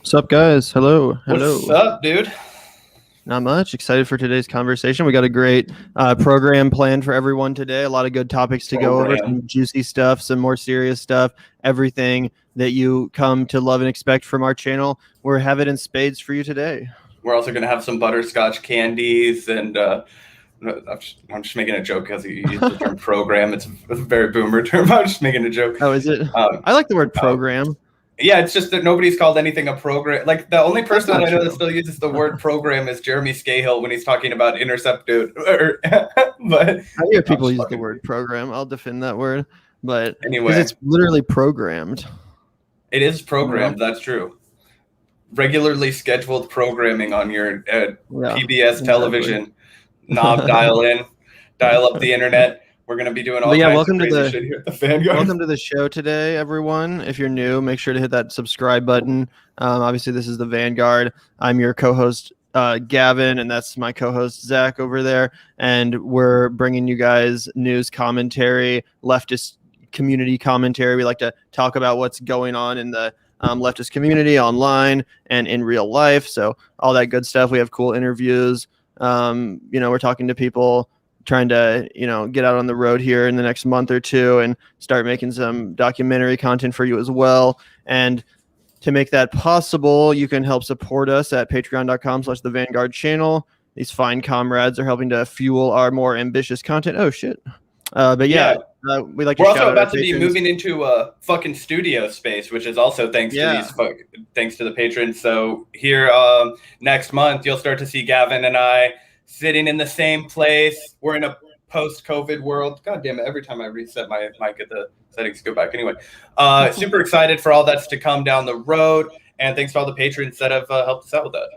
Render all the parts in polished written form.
What's up, guys? Hello. What's up, dude? Not much. Excited for today's conversation. We got a great program planned for everyone today. A lot of good topics to go over, some juicy stuff, some more serious stuff, everything that you come to love and expect from our channel. We're have it in spades for you today. We're also going to have some butterscotch candies, and I'm just making a joke because you used the term program. It's a very boomer term. I'm just making a joke. Oh, is it? I like the word program. Yeah, it's just that nobody's called anything a program. Like, the only person that I know that still uses the word program is Jeremy Scahill when he's talking about Intercepted. But I hear people use the word program. I'll defend that word. But anyway, it's literally programmed. It is programmed. That's true. Regularly scheduled programming on your PBS television. Knob, dial in, dial up the internet. We're going to be doing all kinds of crazy shit here at the Vanguard. Welcome to the show today, everyone. If you're new, make sure to hit that subscribe button. Obviously, this is the Vanguard. I'm your co-host, Gavin, and that's my co-host, Zach, over there. And we're bringing you guys news commentary, leftist community commentary. We like to talk about what's going on in the leftist community online and in real life. So all that good stuff. We have cool interviews. We're talking to people trying to, get out on the road here in the next month or two and start making some documentary content for you as well. And to make that possible, you can help support us at patreon.com/the Vanguard channel. These fine comrades are helping to fuel our more ambitious content. Oh shit. We like to We're also about to be moving into a fucking studio space, which is also thanks to the patrons. So here next month, you'll start to see Gavin and I sitting in the same place. We're in a post-COVID world. God damn it. Every time I reset my mic, the settings go back. Anyway, super excited for all that's to come down the road. And thanks to all the patrons that have helped us out with that.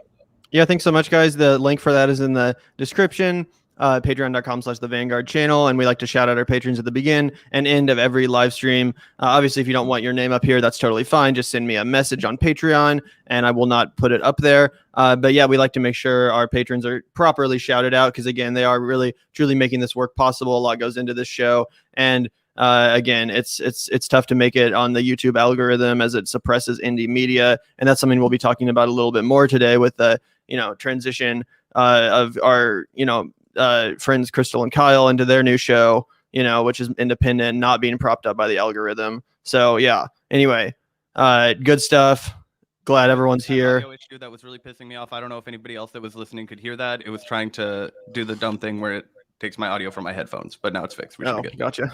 Yeah, thanks so much, guys. The link for that is in the description. Patreon.com/the Vanguard channel. And we like to shout out our patrons at the begin and end of every live stream. Obviously, if you don't want your name up here, that's totally fine. Just send me a message on Patreon and I will not put it up there. But yeah, we like to make sure our patrons are properly shouted out because, again, they are really, truly making this work possible. A lot goes into this show. And again, it's tough to make it on the YouTube algorithm as it suppresses indie media. And that's something we'll be talking about a little bit more today with the, transition of our, friends Krystal and Kyle into their new show, which is independent, not being propped up by the algorithm. So yeah, anyway, good stuff. Glad everyone's here. Audio issue that was really pissing me off. I don't know if anybody else that was listening could hear that. It was trying to do the dumb thing where it takes my audio from my headphones, but now it's fixed. Gotcha.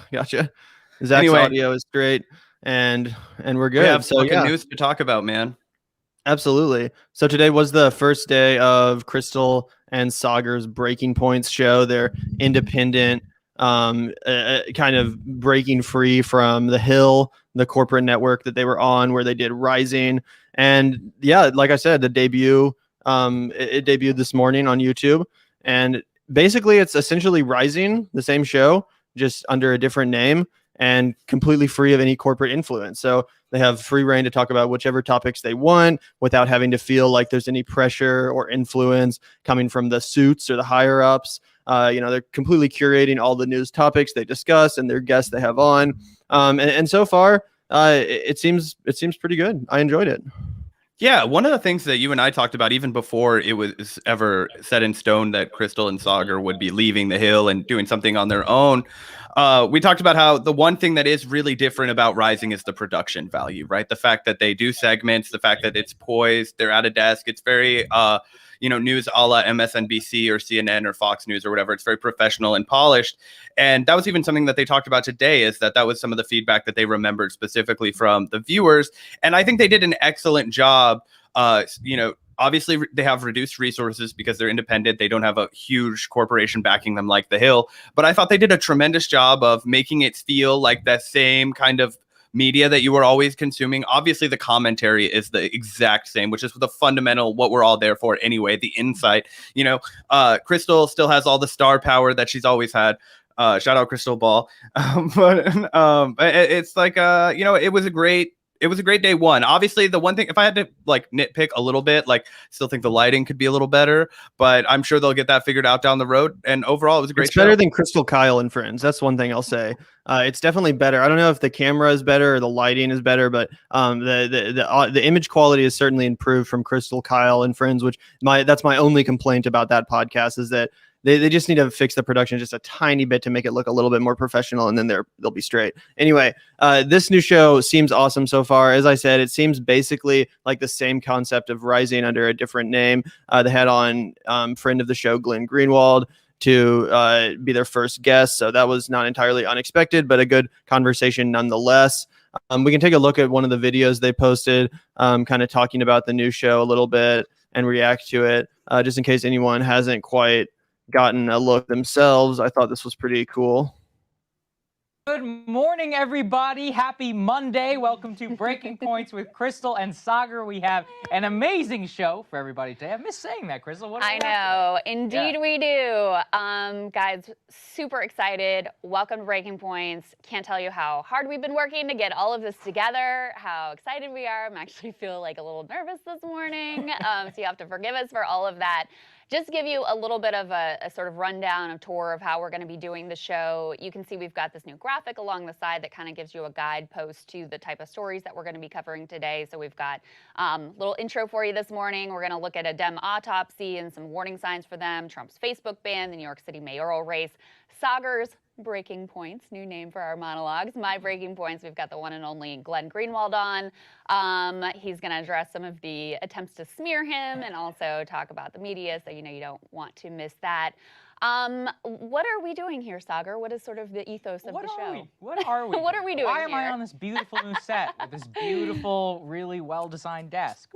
Zach's audio is straight and we're good. We have news to talk about, man. Absolutely. So today was the first day of Krystal and Saagar's Breaking Points show. They're independent, kind of breaking free from The Hill, the corporate network that they were on, where they did Rising. And yeah, like I said, the debut, it debuted this morning on YouTube. And basically it's essentially Rising, the same show, just under a different name and completely free of any corporate influence. So they have free reign to talk about whichever topics they want without having to feel like there's any pressure or influence coming from the suits or the higher ups. They're completely curating all the news topics they discuss and their guests they have on. And so far, it seems pretty good. I enjoyed it. Yeah, one of the things that you and I talked about even before it was ever set in stone that Krystal and Saagar would be leaving The Hill and doing something on their own, we talked about how the one thing that is really different about Rising is the production value, right? The fact that they do segments, the fact that it's poised, they're at a desk. It's very, news a la MSNBC or CNN or Fox News or whatever. It's very professional and polished. And that was even something that they talked about today, is that was some of the feedback that they remembered specifically from the viewers. And I think they did an excellent job. Obviously, they have reduced resources because they're independent. They don't have a huge corporation backing them like The Hill. But I thought they did a tremendous job of making it feel like that same kind of media that you were always consuming. Obviously, the commentary is the exact same, which is the fundamental, what we're all there for anyway, the insight. Krystal still has all the star power that she's always had. Shout out Krystal Ball. It's like, it was a great it was a great day one. Obviously, the one thing, if I had to like nitpick a little bit, like still think the lighting could be a little better, but I'm sure they'll get that figured out down the road. And overall, it was a great show. It's better than Krystal, Kyle, and Friends. That's one thing I'll say. It's definitely better. I don't know if the camera is better or the lighting is better, but the image quality is certainly improved from Krystal, Kyle, and Friends. Which that's my only complaint about that podcast is that they just need to fix the production just a tiny bit to make it look a little bit more professional, and then they'll be straight. Anyway, this new show seems awesome so far. As I said, it seems basically like the same concept of Rising under a different name. They had on friend of the show Glenn Greenwald to be their first guest, so that was not entirely unexpected, but a good conversation nonetheless. We can take a look at one of the videos they posted, kind of talking about the new show a little bit and react to it, just in case anyone hasn't quite gotten a look themselves. I thought this was pretty cool. Good morning, everybody. Happy Monday. Welcome to Breaking Points with Krystal and Saagar. We have an amazing show for everybody today. I miss saying that, Krystal. What I know. Indeed, we do. Guys, super excited. Welcome to Breaking Points. Can't tell you how hard we've been working to get all of this together, how excited we are. I'm actually feel like a little nervous this morning, so you have to forgive us for all of that. Just give you a little bit of a sort of rundown, a tour of how we're going to be doing the show. You can see we've got this new graphic along the side that kind of gives you a guidepost to the type of stories that we're going to be covering today. So we've got a little intro for you this morning. We're going to look at a Dem autopsy and some warning signs for them, Trump's Facebook ban, the New York City mayoral race, Saagar's Breaking Points, new name for our monologues. My Breaking Points, we've got the one and only Glenn Greenwald on. He's going to address some of the attempts to smear him and also talk about the media, so you know you don't want to miss that. What are we doing here, Saagar? What is sort of the ethos of the show? What are we? What are we doing Why am here? I on this beautiful new set with this beautiful, really well-designed desk?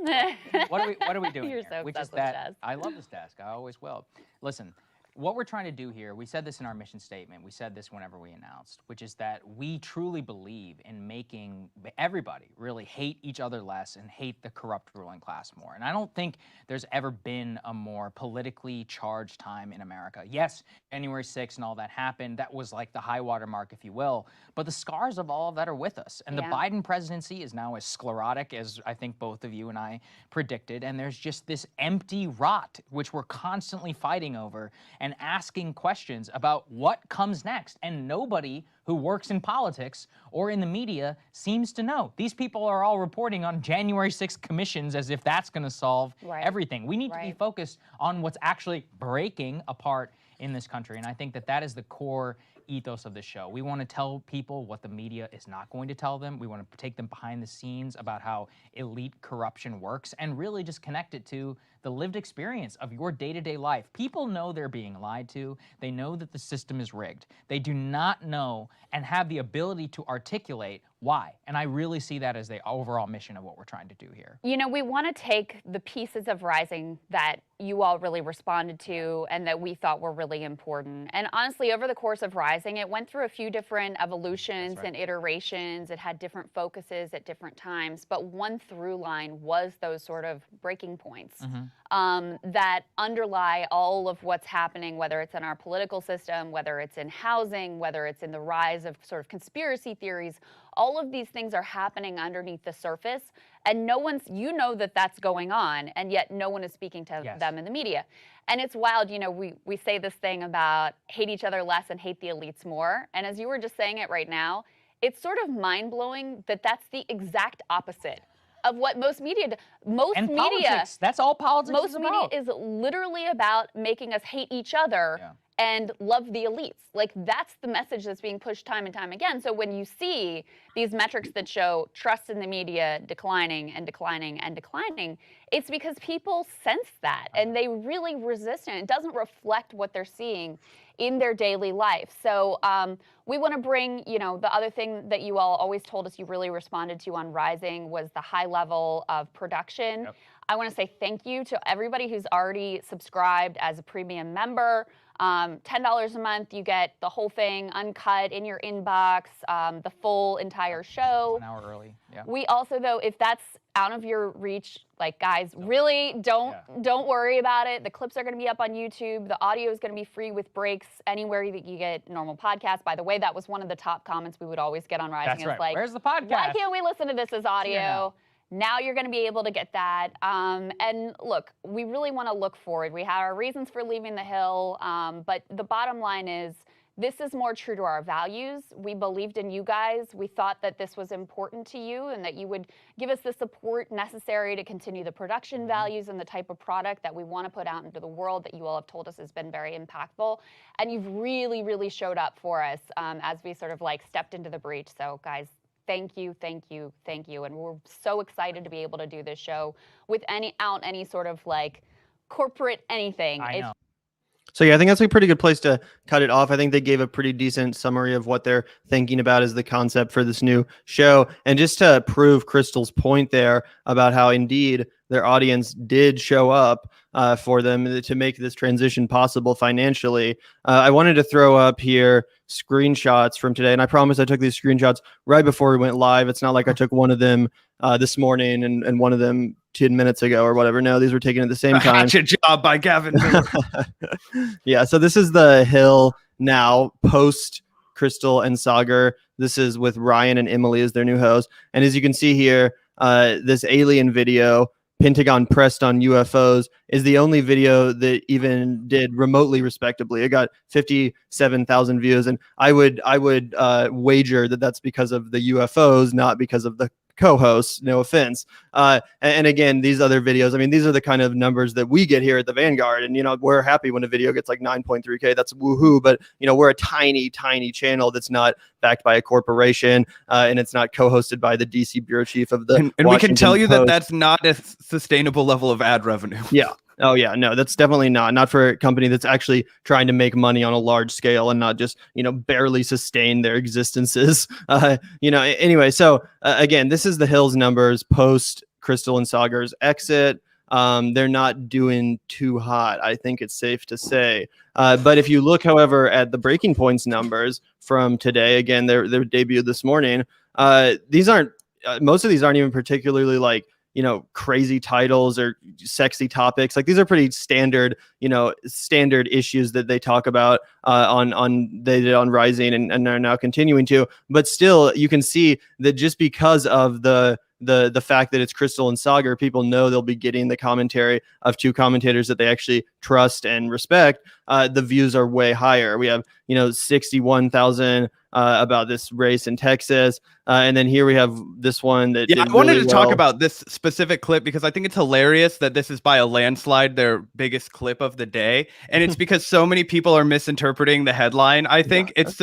What are we doing You're here? so Which obsessed is with that the desk. I love this desk. I always will. Listen. What we're trying to do here, we said this in our mission statement, we said this whenever we announced, which is that we truly believe in making everybody really hate each other less and hate the corrupt ruling class more. And I don't think there's ever been a more politically charged time in America. Yes, January 6th and all that happened. That was like the high water mark, if you will. But the scars of all of that are with us. And the Biden presidency is now as sclerotic as I think both of you and I predicted. And there's just this empty rot, which we're constantly fighting over and asking questions about what comes next. And nobody who works in politics or in the media seems to know. These people are all reporting on January 6th commissions as if that's going to solve everything. We need to be focused on what's actually breaking apart in this country. And I think that that is the core ethos of the show. We want to tell people what the media is not going to tell them. We want to take them behind the scenes about how elite corruption works and really just connect it to the lived experience of your day-to-day life. People know they're being lied to. They know that the system is rigged. They do not know and have the ability to articulate why. And I really see that as the overall mission of what we're trying to do here. You know, we want to take the pieces of Rising that you all really responded to and that we thought were really important. And honestly, over the course of Rising, it went through a few different evolutions and iterations. It had different focuses at different times. But one through line was those sort of breaking points that underlie all of what's happening, whether it's in our political system, whether it's in housing, whether it's in the rise of sort of conspiracy theories. All of these things are happening underneath the surface, and no one's, you know that that's going on, and yet no one is speaking to them in the media. And it's wild, you know, we say this thing about hate each other less and hate the elites more, and as you were just saying it right now, it's sort of mind-blowing that that's the exact opposite of what most media do. Politics, that's all politics is about. Most media is literally about making us hate each other and love the elites. Like, that's the message that's being pushed time and time again. So when you see these metrics that show trust in the media declining and declining and declining, it's because people sense that and they really resist it. It doesn't reflect what they're seeing in their daily life. So we want to bring, you know, the other thing that you all always told us you really responded to on Rising was the high level of production. I want to say thank you to everybody who's already subscribed as a premium member. $10 a month, you get the whole thing uncut in your inbox, the full entire show. 1 hour early. Yeah. We also, though, if that's out of your reach, like, guys, really don't worry about it. The clips are going to be up on YouTube. The audio is going to be free with breaks anywhere that you get normal podcasts. By the way, that was one of the top comments we would always get on Rising. That's right. Like, where's the podcast? Why can't we listen to this as audio? Now you're going to be able to get that. And look, we really want to look forward. We have our reasons for leaving the Hill, but the bottom line is this is more true to our values. We believed in you guys. We thought that this was important to you and that you would give us the support necessary to continue the production values and the type of product that we want to put out into the world that you all have told us has been very impactful. And you've really, really showed up for us as we sort of like stepped into the breach. So guys, thank you, thank you, thank you. And we're so excited to be able to do this show without any sort of like corporate anything. I know. So yeah, I think that's a pretty good place to cut it off. I think they gave a pretty decent summary of what they're thinking about as the concept for this new show. And just to prove Krystal's point there about how indeed their audience did show up for them to make this transition possible financially, I wanted to throw up here screenshots from today. And I promise I took these screenshots right before we went live. It's not like I took one of them this morning and one of them 10 minutes ago or whatever. No, these were taken at the same time. Hatchet job by Gavin Miller. Yeah, so this is the Hill now post Krystal and Saagar. This is with Ryan and Emily as their new host. And as you can see here, this alien video, Pentagon pressed on UFOs, is the only video that even did remotely respectably. It got 57,000 views, and I would wager that that's because of the UFOs, not because of the co-hosts. No offense. And again, these other videos, I mean, these are the kind of numbers that we get here at the Vanguard, and we're happy when a video gets like 9.3K. That's woohoo. But we're a tiny channel that's not backed by a corporation, and it's not co-hosted by the DC bureau chief of the and we can tell you Post. that that's not a sustainable level of ad revenue. Yeah. Oh yeah, no, that's definitely not for a company that's actually trying to make money on a large scale and not just, barely sustain their existences. Anyway, so again, this is the Hill's numbers post Krystal and Saagar's exit. They're not doing too hot, I think it's safe to say. But if you look, however, at the Breaking Points numbers from today, again, their debut this morning, these aren't most of these aren't even particularly like crazy titles or sexy topics. Like, these are pretty standard issues that they talk about they did on Rising and are now continuing to. But still, you can see that just because of the fact that it's Krystal and Saagar, people know they'll be getting the commentary of two commentators that they actually trust and respect. The views are way higher. We have 61,000 about this race in Texas. And then here we have this one that I wanted to talk about this specific clip because I think it's hilarious that this is by a landslide their biggest clip of the day, and it's because so many people are misinterpreting the headline. I think it's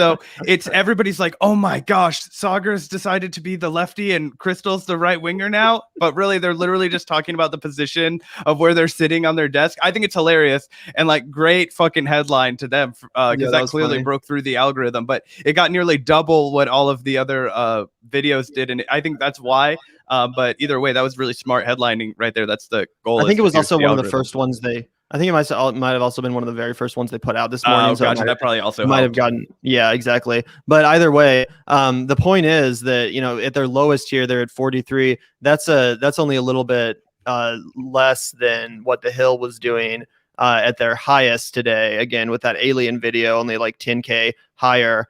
everybody's like, oh my gosh, Saagar's decided to be the lefty and Krystal's the right winger now, but really they're literally just talking about the position of where they're sitting on their desk. I think it's hilarious and like great fucking headline to them because that clearly funny. broke through the algorithm, but it got nearly double what all of the other videos did, and I think that's why. But either way, that was really smart headlining right there. That's the goal. I think it was also one of the first ones I think it might have also been one of the very first ones they put out this morning. So gotcha. That probably also might have gotten. Yeah, exactly. But either way, the point is that at their lowest here, they're at 43. That's only a little bit less than what the Hill was doing at their highest today. Again, with that alien video, only like 10K higher.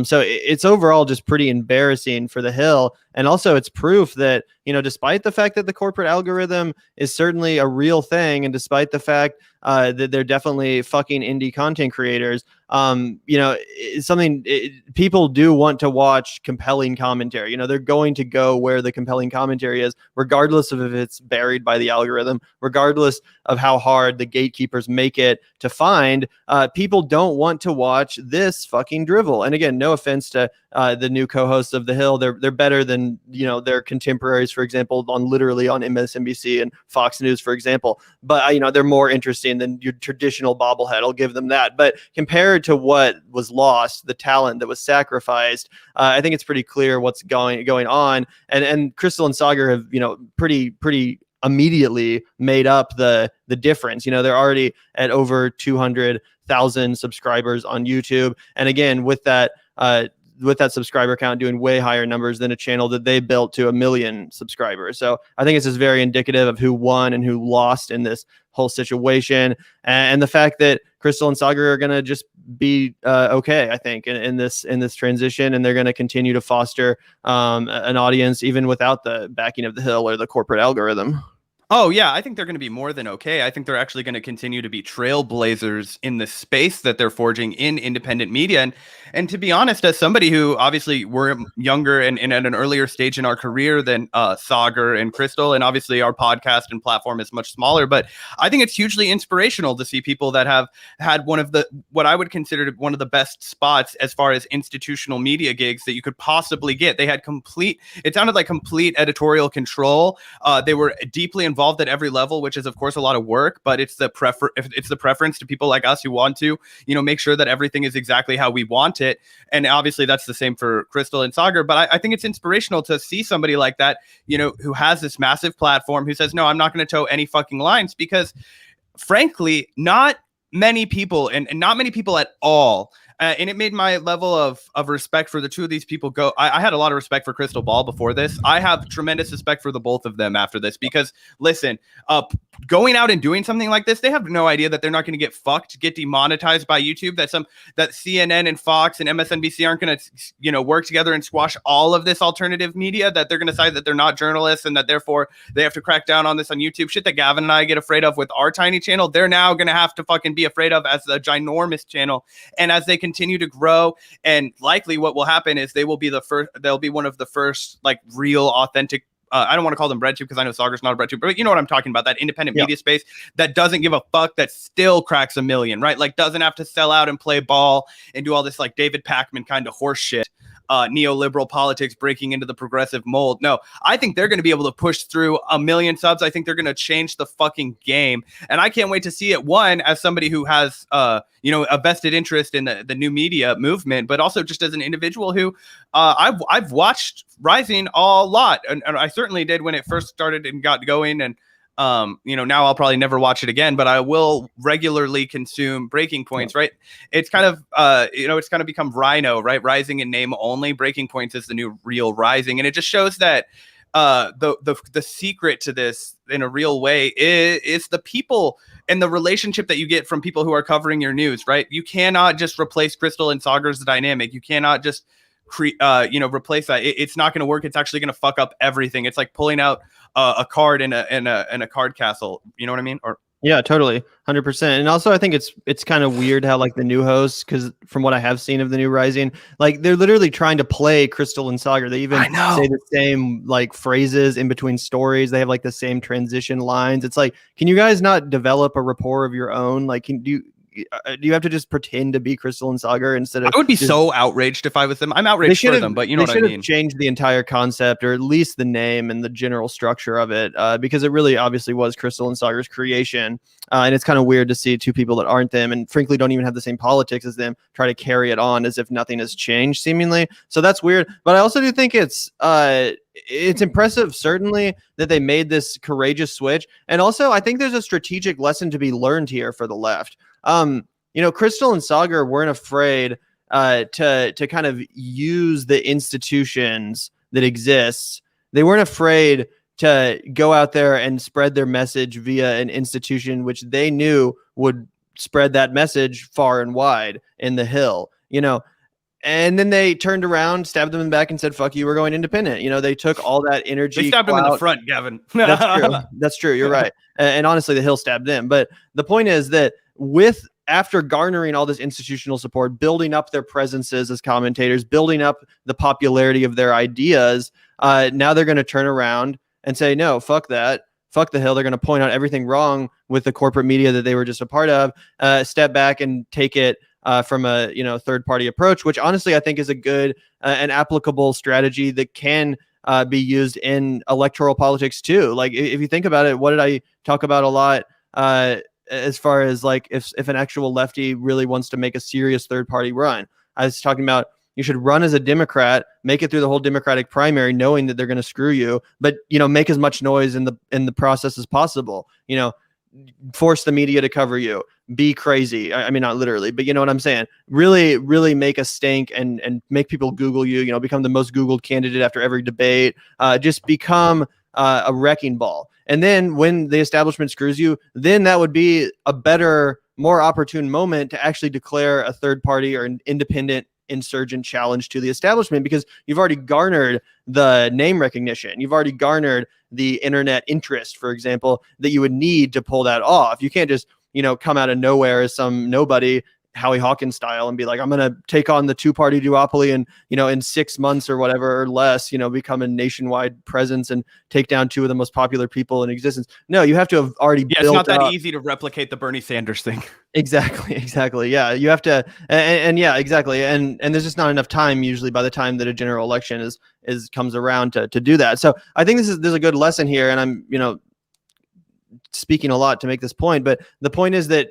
So it's overall just pretty embarrassing for the Hill. And also it's proof that, despite the fact that the corporate algorithm is certainly a real thing, and despite the fact that they're definitely fucking indie content creators, it's something people do want to watch compelling commentary. They're going to go where the compelling commentary is, regardless of if it's buried by the algorithm, regardless of how hard the gatekeepers make it to find. People don't want to watch this fucking drivel. And again, no offense to the new co-hosts of the Hill, they're better than their contemporaries, for example, on MSNBC and Fox News, for example. But they're more interesting than your traditional bobblehead. I'll give them that. But compared to what was lost, the talent that was sacrificed, I think it's pretty clear what's going on. And Krystal and Saagar have pretty immediately made up the difference. They're already at over 200,000 subscribers on YouTube, and again with that subscriber count doing way higher numbers than a channel that they built to 1 million subscribers. So I think it's just very indicative of who won and who lost in this whole situation, and the fact that Krystal and Saagar are going to just be okay, I think, in this transition, and they're going to continue to foster an audience even without the backing of the Hill or the corporate algorithm. Oh, yeah, I think they're going to be more than okay. I think they're actually going to continue to be trailblazers in the space that they're forging in independent media. And to be honest, as somebody who obviously we're younger and at an earlier stage in our career than Saagar and Krystal, and obviously our podcast and platform is much smaller, but I think it's hugely inspirational to see people that have had what I would consider one of the best spots as far as institutional media gigs that you could possibly get. They had it sounded like complete editorial control. They were deeply involved at every level, which is of course a lot of work, but it's the preference to people like us who want to, make sure that everything is exactly how we want it. And obviously that's the same for Krystal and Saagar. But I think it's inspirational to see somebody like that, who has this massive platform, who says, no, I'm not going to toe any fucking lines, because frankly, not many people and not many people at all. And it made my level of respect for the two of these people go. I had a lot of respect for Krystal Ball before this. I have tremendous respect for the both of them after this, because listen, going out and doing something like this, they have no idea that they're not going to get demonetized by YouTube, that CNN and Fox and MSNBC aren't going to, work together and squash all of this alternative media, that they're going to decide that they're not journalists and that therefore they have to crack down on this on YouTube. Shit that Gavin and I get afraid of with our tiny channel, they're now going to have to fucking be afraid of as a ginormous channel. And as they continue to grow, and likely what will happen is they'll be one of the first like real authentic, I don't want to call them bread tube because I know Saagar's not a bread tube, but you know what I'm talking about, that independent media space that doesn't give a fuck, that still cracks 1 million, right? Like doesn't have to sell out and play ball and do all this like David Pakman kind of horse shit. Neoliberal politics breaking into the progressive mold. No, I think they're going to be able to push through 1 million subs. I think they're going to change the fucking game. And I can't wait to see it, one, as somebody who has, a vested interest in the new media movement, but also just as an individual who I've watched Rising a lot. And I certainly did when it first started and got going. And now I'll probably never watch it again, but I will regularly consume Breaking Points, right? It's kind of, it's kind of become Rhino, right? Rising in name only. Breaking Points is the new real Rising. And it just shows that the secret to this in a real way is the people and the relationship that you get from people who are covering your news, right? You cannot just replace Krystal and Saagar's dynamic. You cannot just replace that. It's not going to work. It's actually going to fuck up everything. It's like pulling out a card in a card castle. You know what I mean? Or yeah, totally, 100%. And also, I think it's kind of weird how like the new hosts, because from what I have seen of the new Rising, like they're literally trying to play Krystal and Saagar. They even say the same like phrases in between stories. They have like the same transition lines. It's like, can you guys not develop a rapport of your own? Like, do you have to just pretend to be Krystal and Saagar instead of? I would be so outraged if I was them. I'm outraged for them, but you know what I mean. Changed the entire concept, or at least the name and the general structure of it, because it really obviously was Krystal and Saagar's creation, and it's kind of weird to see two people that aren't them, and frankly don't even have the same politics as them, try to carry it on as if nothing has changed, seemingly. So that's weird. But I also do think it's impressive, certainly, that they made this courageous switch, and also I think there's a strategic lesson to be learned here for the left. Krystal and Saagar weren't afraid to kind of use the institutions that exist. They weren't afraid to go out there and spread their message via an institution which they knew would spread that message far and wide in the Hill, And then they turned around, stabbed them in the back, and said, "Fuck you, we're going independent." They took all that energy. They stabbed him in the front, Gavin. That's true. That's true. You're right. And honestly, the Hill stabbed them. But the point is that after garnering all this institutional support, building up their presences as commentators, building up the popularity of their ideas, now they're going to turn around and say, "No, fuck that. Fuck the Hill." They're going to point out everything wrong with the corporate media that they were just a part of, step back and take it from a third-party approach, which honestly I think is a good and applicable strategy that can be used in electoral politics too. Like if you think about it, what did I talk about a lot as far as like if an actual lefty really wants to make a serious third-party run? I was talking about You should run as a Democrat, make it through the whole Democratic primary, knowing that they're going to screw you, but, make as much noise in the process as possible. Force the media to cover you, be crazy. I mean, not literally, but you know what I'm saying? Really, really make a stink and make people Google you, become the most Googled candidate after every debate. Just become a wrecking ball. And then when the establishment screws you, then that would be a better, more opportune moment to actually declare a third party or an independent insurgent challenge to the establishment, because you've already garnered the name recognition. You've already garnered the internet interest, for example, that you would need to pull that off. You can't just, come out of nowhere as some nobody, Howie Hawkins style, and be like, I'm going to take on the two-party duopoly and, in 6 months or whatever or less, become a nationwide presence and take down two of the most popular people in existence. No, you have to have already built it's not that up. easy to replicate the Bernie Sanders thing. Exactly. Yeah, you have to, and yeah, exactly. And there's just not enough time usually by the time that a general election is comes around to do that. So I think there's a good lesson here, and I'm, speaking a lot to make this point, but the point is that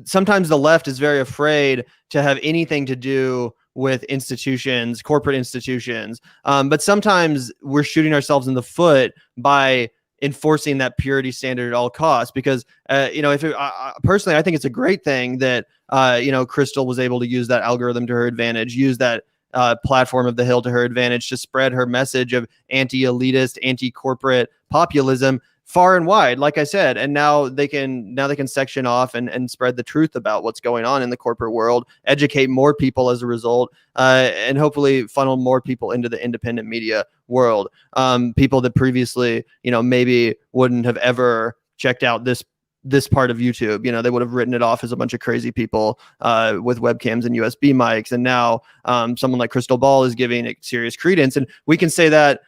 sometimes the left is very afraid to have anything to do with institutions, corporate institutions. But sometimes we're shooting ourselves in the foot by enforcing that purity standard at all costs, because, personally, I think it's a great thing that, Krystal was able to use that algorithm to her advantage, use that platform of the Hill to her advantage to spread her message of anti-elitist, anti-corporate populism far and wide, like I said, and now they can section off and spread the truth about what's going on in the corporate world, educate more people as a result, and hopefully funnel more people into the independent media world. People that previously, maybe wouldn't have ever checked out this part of YouTube. They would have written it off as a bunch of crazy people with webcams and USB mics, and now someone like Krystal Ball is giving it serious credence, and we can say that.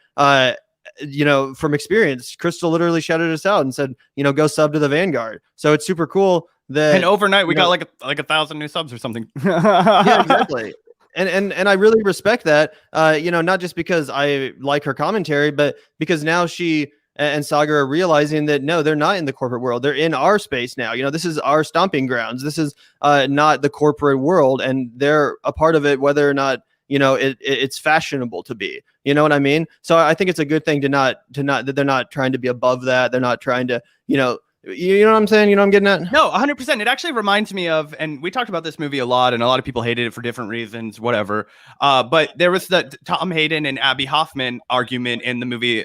From experience, Krystal literally shouted us out and said, go sub to the Vanguard. So it's super cool that, and overnight we got like 1,000 new subs or something. Yeah, exactly. And I really respect that, not just because I like her commentary, but because now she and Saagar are realizing that, no, they're not in the corporate world. They're in our space now. This is our stomping grounds. This is not the corporate world, and they're a part of it, whether or not it's fashionable to be. You know what I mean? So I think it's a good thing to not that they're not trying to be above that. They're not trying to, you know what I'm saying? You know what I'm getting at? No, 100%. It actually reminds me of, and we talked about this movie a lot, and a lot of people hated it for different reasons, whatever. But there was the Tom Hayden and Abby Hoffman argument in the movie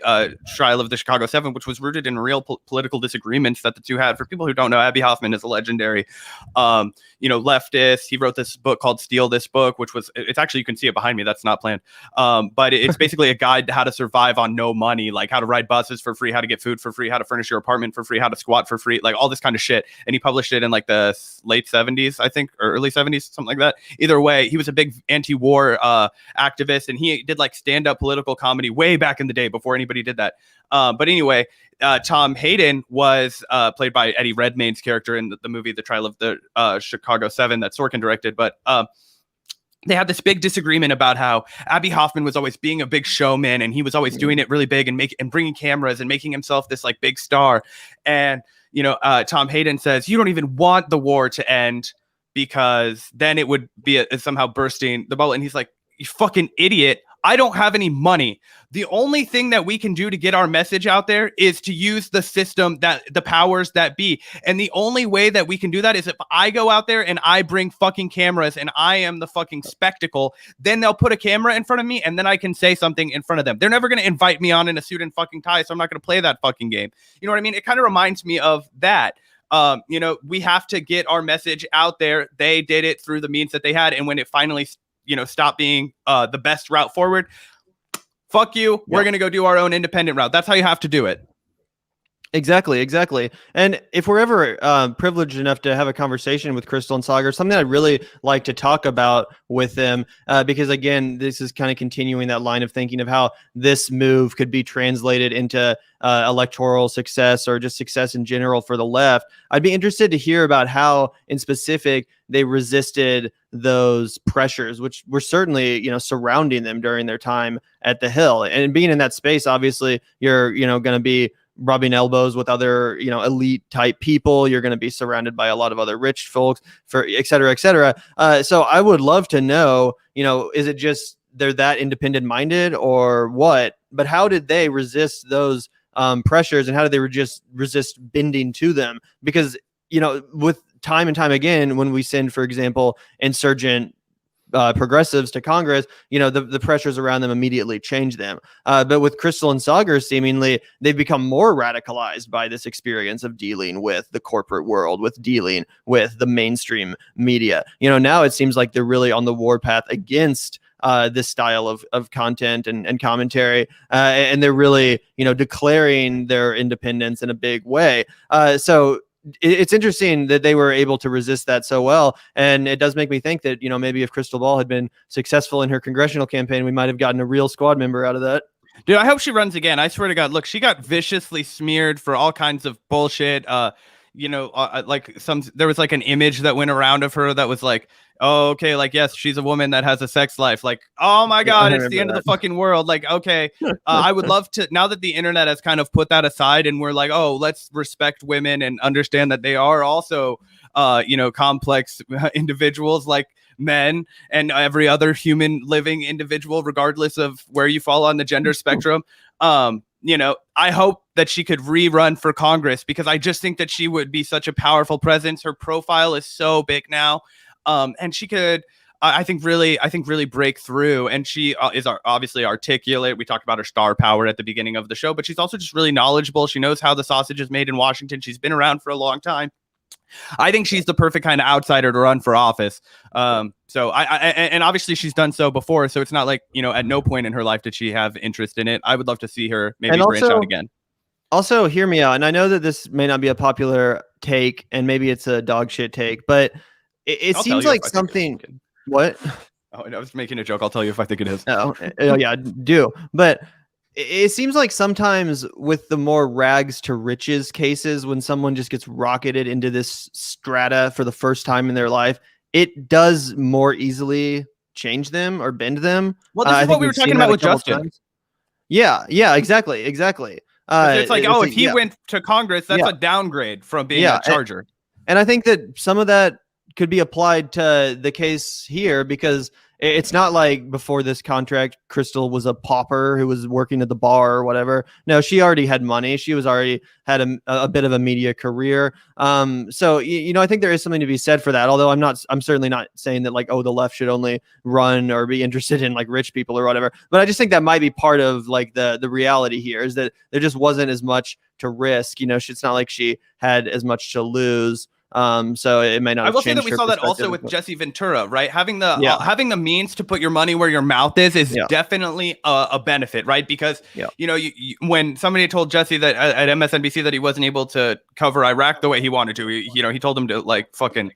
Trial of the Chicago 7, which was rooted in real political disagreements that the two had. For people who don't know, Abby Hoffman is a legendary, leftist. He wrote this book called Steal This Book, which was, it's actually, you can see it behind me. That's not planned. But it's basically a guide to how to survive on no money, like how to ride buses for free, how to get food for free, how to furnish your apartment for free, how to squat for free, like all this kind of shit. And he published it in like the late 70s, I think, or early 70s, something like that. Either way, he was a big anti-war activist, and he did like stand-up political comedy way back in the day before anybody did that. But anyway, Tom Hayden was played by Eddie Redmayne's character in the movie The Trial of the Chicago 7 that Sorkin directed. But they had this big disagreement about how Abby Hoffman was always being a big showman, and he was always doing it really big and bringing cameras and making himself this like big star. And Tom Hayden says, you don't even want the war to end because then it would be somehow bursting the bubble. And he's like, you fucking idiot. I don't have any money. The only thing that we can do to get our message out there is to use the system, that the powers that be. And the only way that we can do that is if I go out there and I bring fucking cameras and I am the fucking spectacle, then they'll put a camera in front of me and then I can say something in front of them. They're never going to invite me on in a suit and fucking tie, so I'm not going to play that fucking game. You know what I mean? It kind of reminds me of that. We have to get our message out there. They did it through the means that they had. And when it finally stop being the best route forward, fuck you. Yep. We're going to go do our own independent route. That's how you have to do it. Exactly. And if we're ever privileged enough to have a conversation with Krystal and Saagar, something I'd really like to talk about with them, because again, this is kind of continuing that line of thinking of how this move could be translated into electoral success or just success in general for the left. I'd be interested to hear about how, in specific, they resisted those pressures, which were certainly, surrounding them during their time at the Hill. And being in that space, obviously, you're, going to be rubbing elbows with other, elite type people. You're going to be surrounded by a lot of other rich folks, for et cetera, et cetera. So I would love to know, is it just they're that independent minded or what? But how did they resist those pressures, and how did they just resist bending to them? Because, with time and time again, when we send, for example, insurgent progressives to Congress, the pressures around them immediately change them. But with Krystal and Saagar, seemingly they've become more radicalized by this experience of dealing with the corporate world, with dealing with the mainstream media. Now it seems like they're really on the warpath against this style of content and commentary, and they're really, declaring their independence in a big way. So it's interesting that they were able to resist that so well. And it does make me think that, maybe if Krystal Ball had been successful in her congressional campaign, we might have gotten a real squad member out of that. Dude, I hope she runs again. I swear to God, look, she got viciously smeared for all kinds of bullshit. There was like an image that went around of her that was like, oh, okay, like, yes, she's a woman that has a sex life. Like, oh my God, it's the end of the fucking world. Like, okay, I would love to, now that the internet has kind of put that aside and we're like, oh, let's respect women and understand that they are also, complex individuals like men and every other human living individual, regardless of where you fall on the gender spectrum. I hope that she could rerun for Congress, because I just think that she would be such a powerful presence. Her profile is so big now. And she could, I think really break through. And she is obviously articulate. We talked about her star power at the beginning of the show, but she's also just really knowledgeable. She knows how the sausage is made in Washington. She's been around for a long time. I think she's the perfect kind of outsider to run for office. So and obviously she's done so before. So it's not like, at no point in her life did she have interest in it. I would love to see her maybe branch out again. Also, hear me out. And I know that this may not be a popular take, and maybe it's a dog shit take, but it seems like something. What? Oh, I was making a joke. I'll tell you if I think it is. Oh yeah, do. But it seems like sometimes with the more rags to riches cases, when someone just gets rocketed into this strata for the first time in their life, it does more easily change them or bend them. Well, this is what we were talking about with Justin. Times. Yeah, exactly. It's like, if he went to Congress, that's a downgrade from being a Charger. And I think that some of that could be applied to the case here, because it's not like before this contract, Krystal was a pauper who was working at the bar or whatever. No, she already had money. She was already had a bit of a media career. So, I think there is something to be said for that. Although I'm certainly not saying that, like, oh, the left should only run or be interested in, like, rich people or whatever. But I just think that might be part of, like, the reality here, is that there just wasn't as much to risk. It's not like she had as much to lose. So it may not. I will say that we saw that also with Jesse Ventura, right? Having the means to put your money where your mouth is definitely a benefit, right? Because you, when somebody told Jesse that at MSNBC that he wasn't able to cover Iraq the way he wanted to, he told him to, like, fucking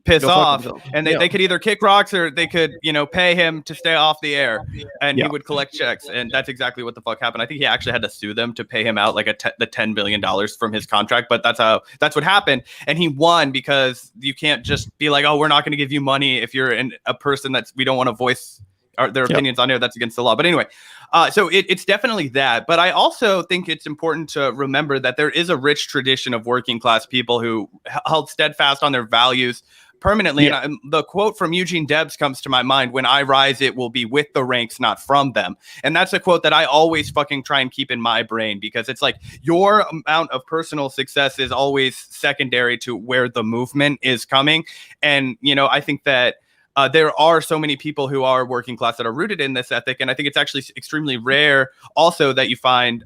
piss off, and they could either kick rocks or they could pay him to stay off the air, and he would collect checks. And that's exactly what the fuck happened. I think he actually had to sue them to pay him out like the $10 billion from his contract, but that's what happened. And he won, because you can't just be like, oh, we're not going to give you money if you're a person that we don't want to voice their opinions on air. That's against the law. But anyway, so it's definitely that. But I also think it's important to remember that there is a rich tradition of working class people who held steadfast on their values permanently. And the quote from Eugene Debs comes to my mind: when I rise, it will be with the ranks, not from them. And that's a quote that I always fucking try and keep in my brain, because it's like your amount of personal success is always secondary to where the movement is coming. And, I think that there are so many people who are working class that are rooted in this ethic. And I think it's actually extremely rare also that you find,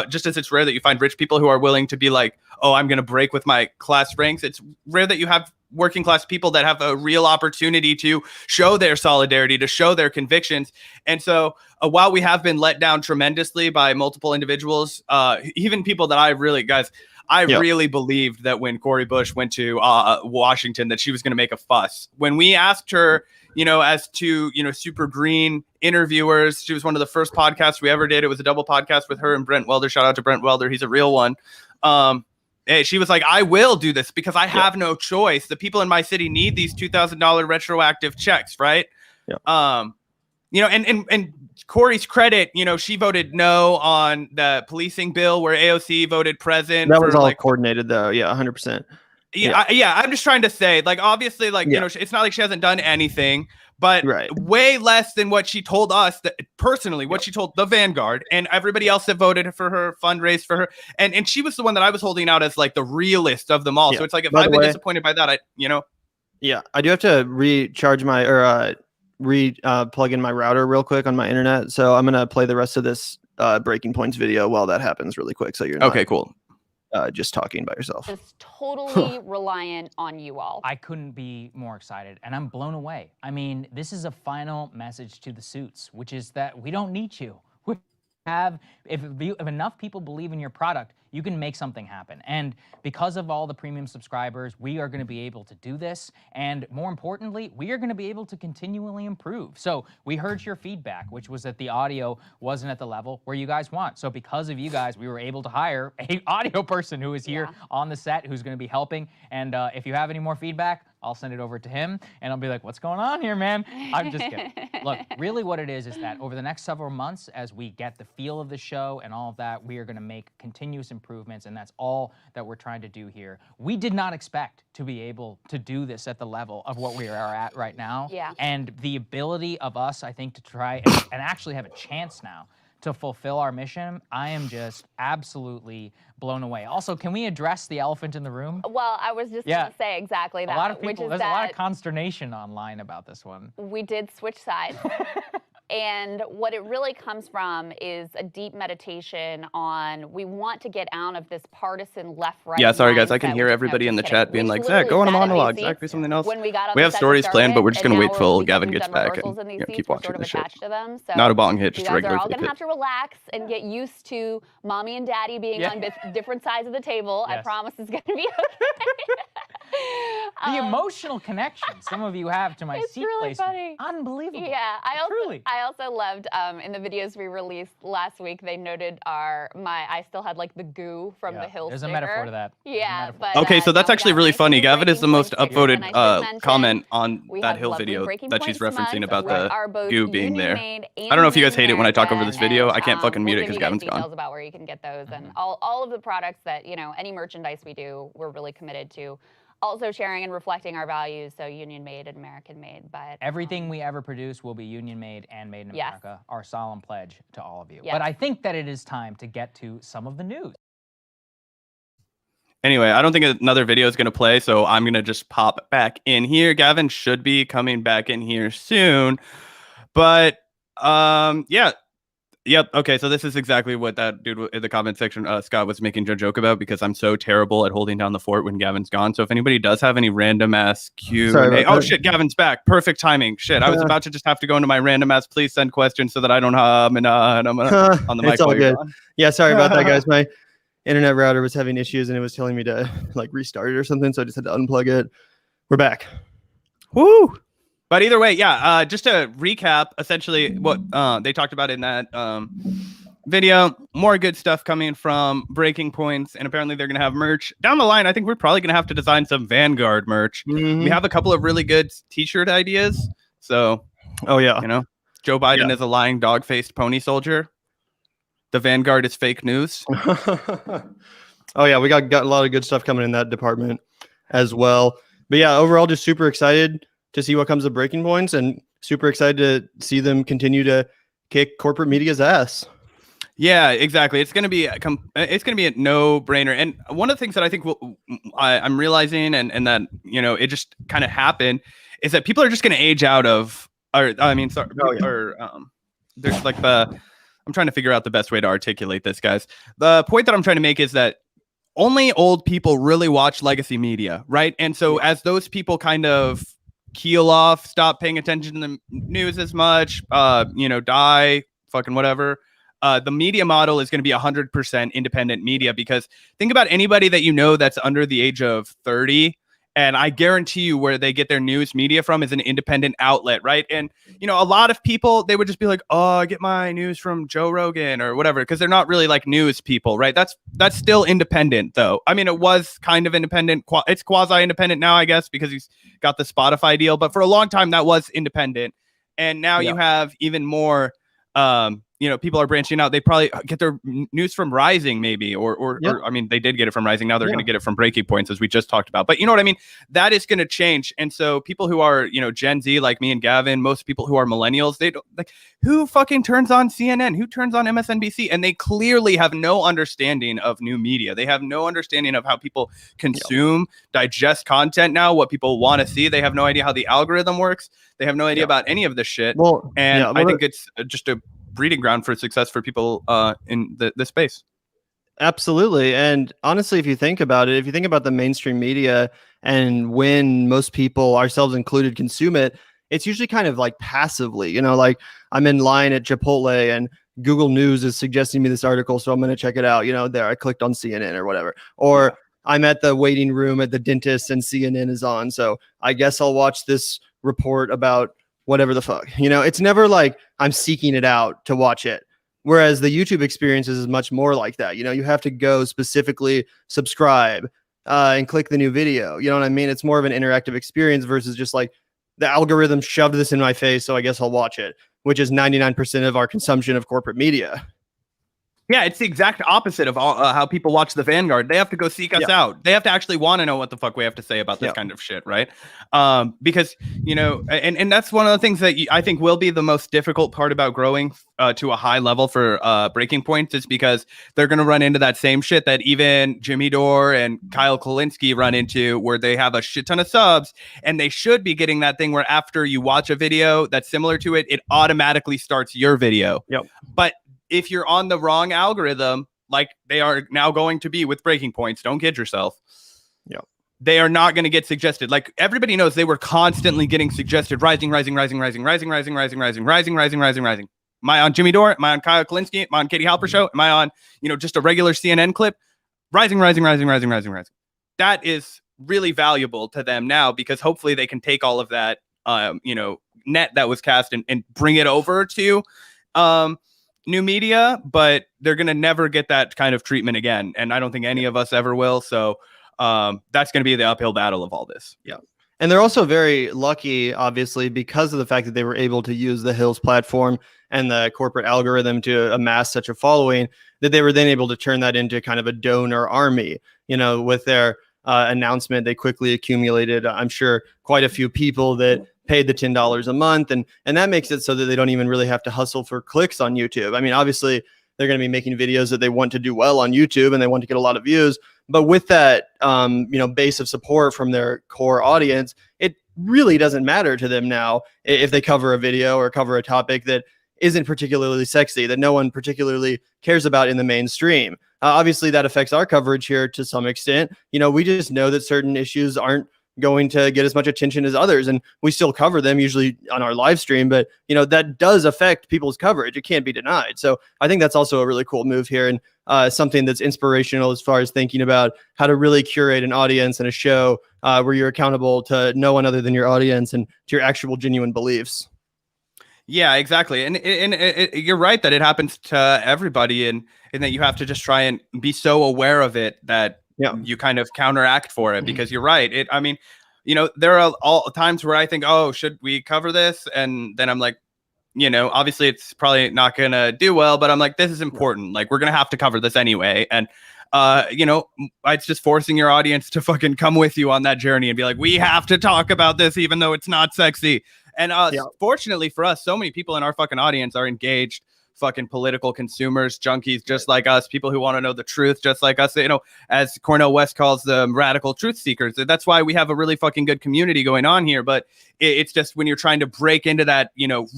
just as it's rare that you find rich people who are willing to be like, oh, I'm going to break with my class ranks. It's rare that you have working class people that have a real opportunity to show their solidarity, to show their convictions. And so while we have been let down tremendously by multiple individuals, even people that I really believed that when Cori Bush went to Washington, that she was going to make a fuss. When we asked her, as to, super green interviewers, she was one of the first podcasts we ever did. It was a double podcast with her and Brent Welder. Shout out to Brent Welder. He's a real one. She was like, I will do this because I have no choice. The people in my city need these $2,000 retroactive checks, right? you know, and Corey's credit, you know, she voted no on the policing bill where AOC voted present. That was all coordinated though. Yeah, 100%. Yeah, I'm just trying to say, like, obviously, like, you know, it's not like she hasn't done anything, but way less than what she told us, that personally, what she told the Vanguard and everybody else that voted for her, fundraised for her. And she was the one that I was holding out as like the realist of them all. So it's like, if I've been disappointed by that, Yeah, I do have to recharge my, plug in my router real quick on my internet. So I'm going to play the rest of this Breaking Points video while that happens really quick. So you're not, okay, cool. Just talking by yourself. It's totally reliant on you all. I couldn't be more excited, and I'm blown away. I mean, this is a final message to the suits, which is that we don't need you. If enough people believe in your product, you can make something happen. And because of all the premium subscribers, we are going to be able to do this. And more importantly, we are going to be able to continually improve. So we heard your feedback, which was that the audio wasn't at the level where you guys want. So because of you guys, we were able to hire an audio person who is here on the set, who's going to be helping. And if you have any more feedback, I'll send it over to him, and I'll be like, what's going on here, man? I'm just kidding. Look, really what it is that over the next several months, as we get the feel of the show and all of that, we are going to make continuous improvements, and that's all that we're trying to do here. We did not expect to be able to do this at the level of what we are at right now. Yeah. And the ability of us, I think, to try and actually have a chance now to fulfill our mission, I am just absolutely blown away. Also, can we address the elephant in the room? Well, I was just going to say exactly that. A lot of people, there's a lot of consternation online about this one. We did switch sides. And what it really comes from is a deep meditation on, we want to get out of this partisan left-right. Yeah, sorry guys, I can hear everybody in the chat being like, Zach, go on a monologue. Zach, do something else. We have stories planned, but we're just going to wait till Gavin gets back and keep watching the show. Not a bong hit, just a regular hit. You guys are all going to have to relax and get used to mommy and daddy being on different sides of the table. I promise it's going to be okay. The emotional connection some of you have to my seat really placement. Funny. Unbelievable. Yeah, I also loved in the videos we released last week, they noted I still had like the goo from the hill There's sticker. a metaphor to that. Yeah, but okay, so that's actually really funny. Gavin is the most upvoted comment on that hill video that she's referencing about the goo being there. I don't know if you guys hate it when I talk over this video. I can't fucking mute it because Gavin's gone. Details about where you can get those and all of the products that, any merchandise we do, we're really committed to. Also sharing and reflecting our values, so union made and American made. But everything we ever produce will be union made and made in America. Our solemn pledge to all of you. But I think that it is time to get to some of the news. Anyway, I don't think another video is going to play, so I'm going to just pop back in here. Gavin should be coming back in here soon. But yeah. Yep. Okay. So this is exactly what that dude in the comment section, Scott, was making a joke about, because I'm so terrible at holding down the fort when Gavin's gone. So if anybody does have any random ass Q&A, oh shit, Gavin's back. Perfect timing. Shit, I was about to just have to go into my random ass please send questions so that I don't on the mic. It's all good. Yeah, sorry about that, guys. My internet router was having issues and it was telling me to like restart it or something, so I just had to unplug it. We're back. Woo! But either way, yeah, just to recap, essentially what they talked about in that video, more good stuff coming from Breaking Points, and apparently they're going to have merch. Down the line, I think we're probably going to have to design some Vanguard merch. We have a couple of really good t-shirt ideas. So, Joe Biden is a lying dog-faced pony soldier. The Vanguard is fake news. Oh, yeah, we got a lot of good stuff coming in that department as well. But yeah, overall, just super excited to see what comes of Breaking Points, and super excited to see them continue to kick corporate media's ass. Yeah, exactly. It's gonna be a no-brainer. And one of the things that I think I'm realizing, and that it just kind of happened, is that people are just gonna age out of, there's like I'm trying to figure out the best way to articulate this, guys. The point that I'm trying to make is that only old people really watch legacy media, right? And so as those people kind of keel off, stop paying attention to the news as much, die, fucking whatever, the media model is going to be 100% independent media. Because think about anybody that that's under the age of 30, and I guarantee you where they get their news media from is an independent outlet, right? And a lot of people, they would just be like, oh, I get my news from Joe Rogan or whatever, because they're not really like news people, right? That's still independent, though. I mean, it was kind of independent. It's quasi-independent now, I guess, because he's got the Spotify deal. But for a long time, that was independent. And now you have even more, people are branching out. They probably get their news from Rising, maybe, or I mean, they did get it from Rising. Now they're going to get it from Breaking Points, as we just talked about. But you know what I mean? That is going to change. And so people who are, Gen Z, like me and Gavin, most people who are millennials, they don't like, who fucking turns on CNN? Who turns on MSNBC? And they clearly have no understanding of new media. They have no understanding of how people consume, digest content now, what people want to see. They have no idea how the algorithm works. They have no idea about any of this shit. Well, and I think it's just a breeding ground for success for people in this space. Absolutely. And honestly, if you think about it, if you think about the mainstream media and when most people, ourselves included, consume it, it's usually kind of like passively, like I'm in line at Chipotle and Google News is suggesting me this article, so I'm going to check it out. There I clicked on CNN or whatever. Or I'm at the waiting room at the dentist and CNN is on, so I guess I'll watch this report about whatever the fuck. It's never like I'm seeking it out to watch it. Whereas the YouTube experience is much more like that. You have to go specifically subscribe and click the new video. You know what I mean? It's more of an interactive experience versus just like the algorithm shoved this in my face, so I guess I'll watch it, which is 99% of our consumption of corporate media. Yeah, it's the exact opposite of how people watch the Vanguard. They have to go seek us out. They have to actually want to know what the fuck we have to say about this kind of shit, right? Because, and that's one of the things that I think will be the most difficult part about growing to a high level for Breaking Points is because they're going to run into that same shit that even Jimmy Dore and Kyle Kalinske run into, where they have a shit ton of subs, and they should be getting that thing where after you watch a video that's similar to it, it automatically starts your video. But if you're on the wrong algorithm, like they are now going to be with Breaking Points, don't kid yourself. They are not going to get suggested. Like everybody knows, they were constantly getting suggested rising. Am I on Jimmy Dore? Am I on Kyle Kalinske? Am I on Katie Halper show? Am I on, just a regular CNN clip? Rising. That is really valuable to them now, because hopefully they can take all of that, net that was cast and bring it over to, new media, but they're going to never get that kind of treatment again. And I don't think any of us ever will. So that's going to be the uphill battle of all this. And they're also very lucky, obviously, because of the fact that they were able to use the Hills platform and the corporate algorithm to amass such a following, that they were then able to turn that into kind of a donor army. With their announcement, they quickly accumulated, I'm sure, quite a few people that paid the $10 a month. And that makes it so that they don't even really have to hustle for clicks on YouTube. I mean, obviously, they're going to be making videos that they want to do well on YouTube and they want to get a lot of views. But with that, base of support from their core audience, it really doesn't matter to them now if they cover a video or cover a topic that isn't particularly sexy, that no one particularly cares about in the mainstream. Obviously, that affects our coverage here to some extent. We just know that certain issues aren't going to get as much attention as others, and we still cover them usually on our live stream, but that does affect people's coverage. It can't be denied. So I think that's also a really cool move here, and something that's inspirational as far as thinking about how to really curate an audience and a show where you're accountable to no one other than your audience and to your actual genuine beliefs. Yeah, exactly. And you're right that it happens to everybody, and that you have to just try and be so aware of it that you kind of counteract for it, because you're right. There are all times where I think, oh, should we cover this? And then I'm like, obviously it's probably not going to do well, but I'm like, this is important. Like, we're going to have to cover this anyway. And, it's just forcing your audience to fucking come with you on that journey and be like, we have to talk about this, even though it's not sexy. And fortunately for us, so many people in our fucking audience are engaged fucking political consumers, junkies just like us, people who want to know the truth just like us, as Cornel West calls them, radical truth seekers. That's why we have a really fucking good community going on here. But it's just when you're trying to break into that,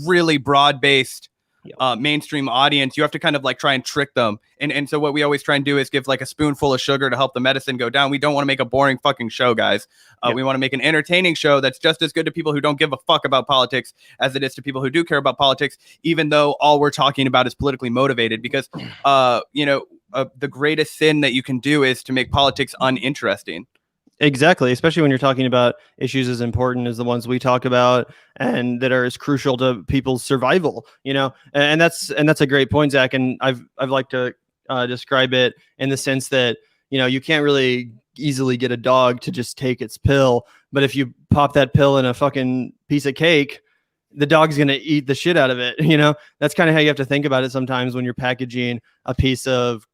really broad-based mainstream audience, you have to kind of like try and trick them. And so what we always try and do is give like a spoonful of sugar to help the medicine go down. We don't want to make a boring fucking show, guys. We want to make an entertaining show that's just as good to people who don't give a fuck about politics as it is to people who do care about politics, even though all we're talking about is politically motivated, because, the greatest sin that you can do is to make politics uninteresting. Exactly, especially when you're talking about issues as important as the ones we talk about and that are as crucial to people's survival, and that's a great point, Zach. And I've liked to describe it in the sense that, you can't really easily get a dog to just take its pill, but if you pop that pill in a fucking piece of cake, the dog's going to eat the shit out of it. You know, that's kind of how you have to think about it sometimes when you're packaging a piece of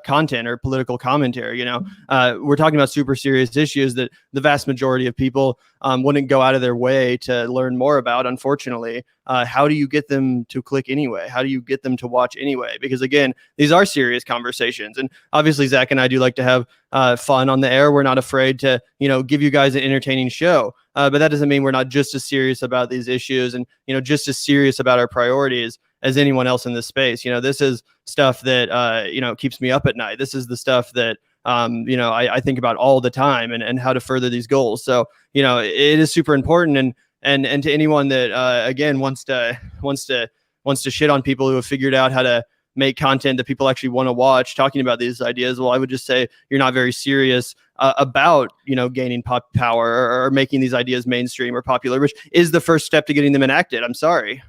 content or political commentary. You know, we're talking about super serious issues that the vast majority of people wouldn't go out of their way to learn more about. Unfortunately, how do you get them to click anyway? How do you get them to watch anyway? Because again, these are serious conversations, and obviously Zach and I do like to have fun on the air. We're not afraid to, you know, give you guys an entertaining show, but that doesn't mean we're not just as serious about these issues and, you know, just as serious about our priorities as anyone else in this space. You know, this is stuff that, you know, keeps me up at night. This is the stuff that, you know, I think about all the time and how to further these goals. So, you know, it is super important. And to anyone that, again, wants to shit on people who have figured out how to make content that people actually want to watch talking about these ideas, well, I would just say you're not very serious about, you know, gaining pop power or making these ideas mainstream or popular, which is the first step to getting them enacted. I'm sorry.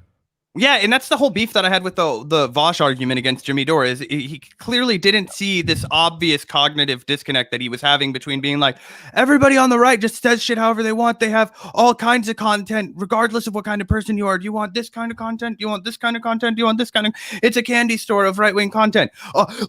Yeah, and that's the whole beef that I had with the Vosh argument against Jimmy Dore is he clearly didn't see this obvious cognitive disconnect that he was having between being like, everybody on the right just says shit however they want. They have all kinds of content, regardless of what kind of person you are. Do you want this kind of content? Do you want this kind of content? Do you want this kind of... It's a candy store of right-wing content.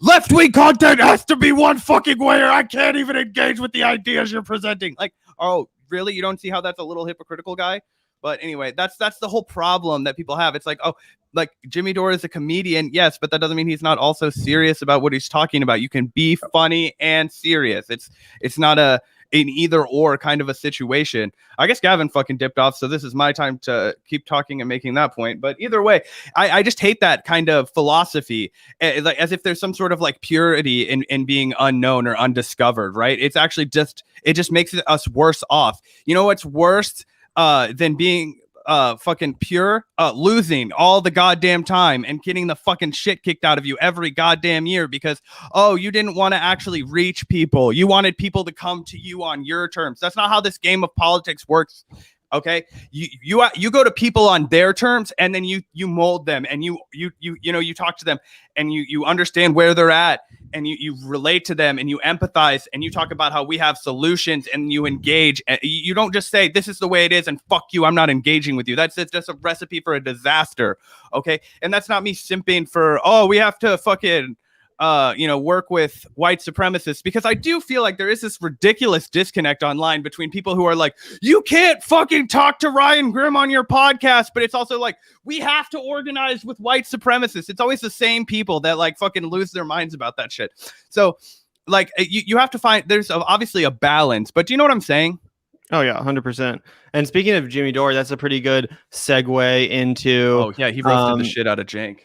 Left-wing content has to be one fucking way or I can't even engage with the ideas you're presenting. Like, oh, really? You don't see how that's a little hypocritical, guy? But anyway, that's the whole problem that people have. It's like, oh, like Jimmy Dore is a comedian, yes, but that doesn't mean he's not also serious about what he's talking about. You can be funny and serious. It's not an either or kind of a situation. I guess Gavin fucking dipped off, so this is my time to keep talking and making that point. But either way, I just hate that kind of philosophy, like as if there's some sort of like purity in being unknown or undiscovered, right? It's actually it just makes us worse off. You know what's worse than being fucking pure? Losing all the goddamn time and getting the fucking shit kicked out of you every goddamn year because, oh, you didn't want to actually reach people. You wanted people to come to you on your terms. That's not how this game of politics works. Okay, you go to people on their terms, and then you mold them, and you talk to them, and you understand where they're at, and you relate to them, and you empathize, and you talk about how we have solutions, and you engage. And you don't just say this is the way it is, and fuck you, I'm not engaging with you. That's just a recipe for a disaster. Okay, and that's not me simping for we have to fucking work with white supremacists, because I do feel like there is this ridiculous disconnect online between people who are like, you can't fucking talk to Ryan Grimm on your podcast, but it's also like, we have to organize with white supremacists. It's always the same people that like fucking lose their minds about that shit. So like you have to find, there's obviously a balance, but do you know what I'm saying? Oh yeah, 100%. And speaking of Jimmy Dore, that's a pretty good segue into. Oh yeah, he roasted the shit out of Jank.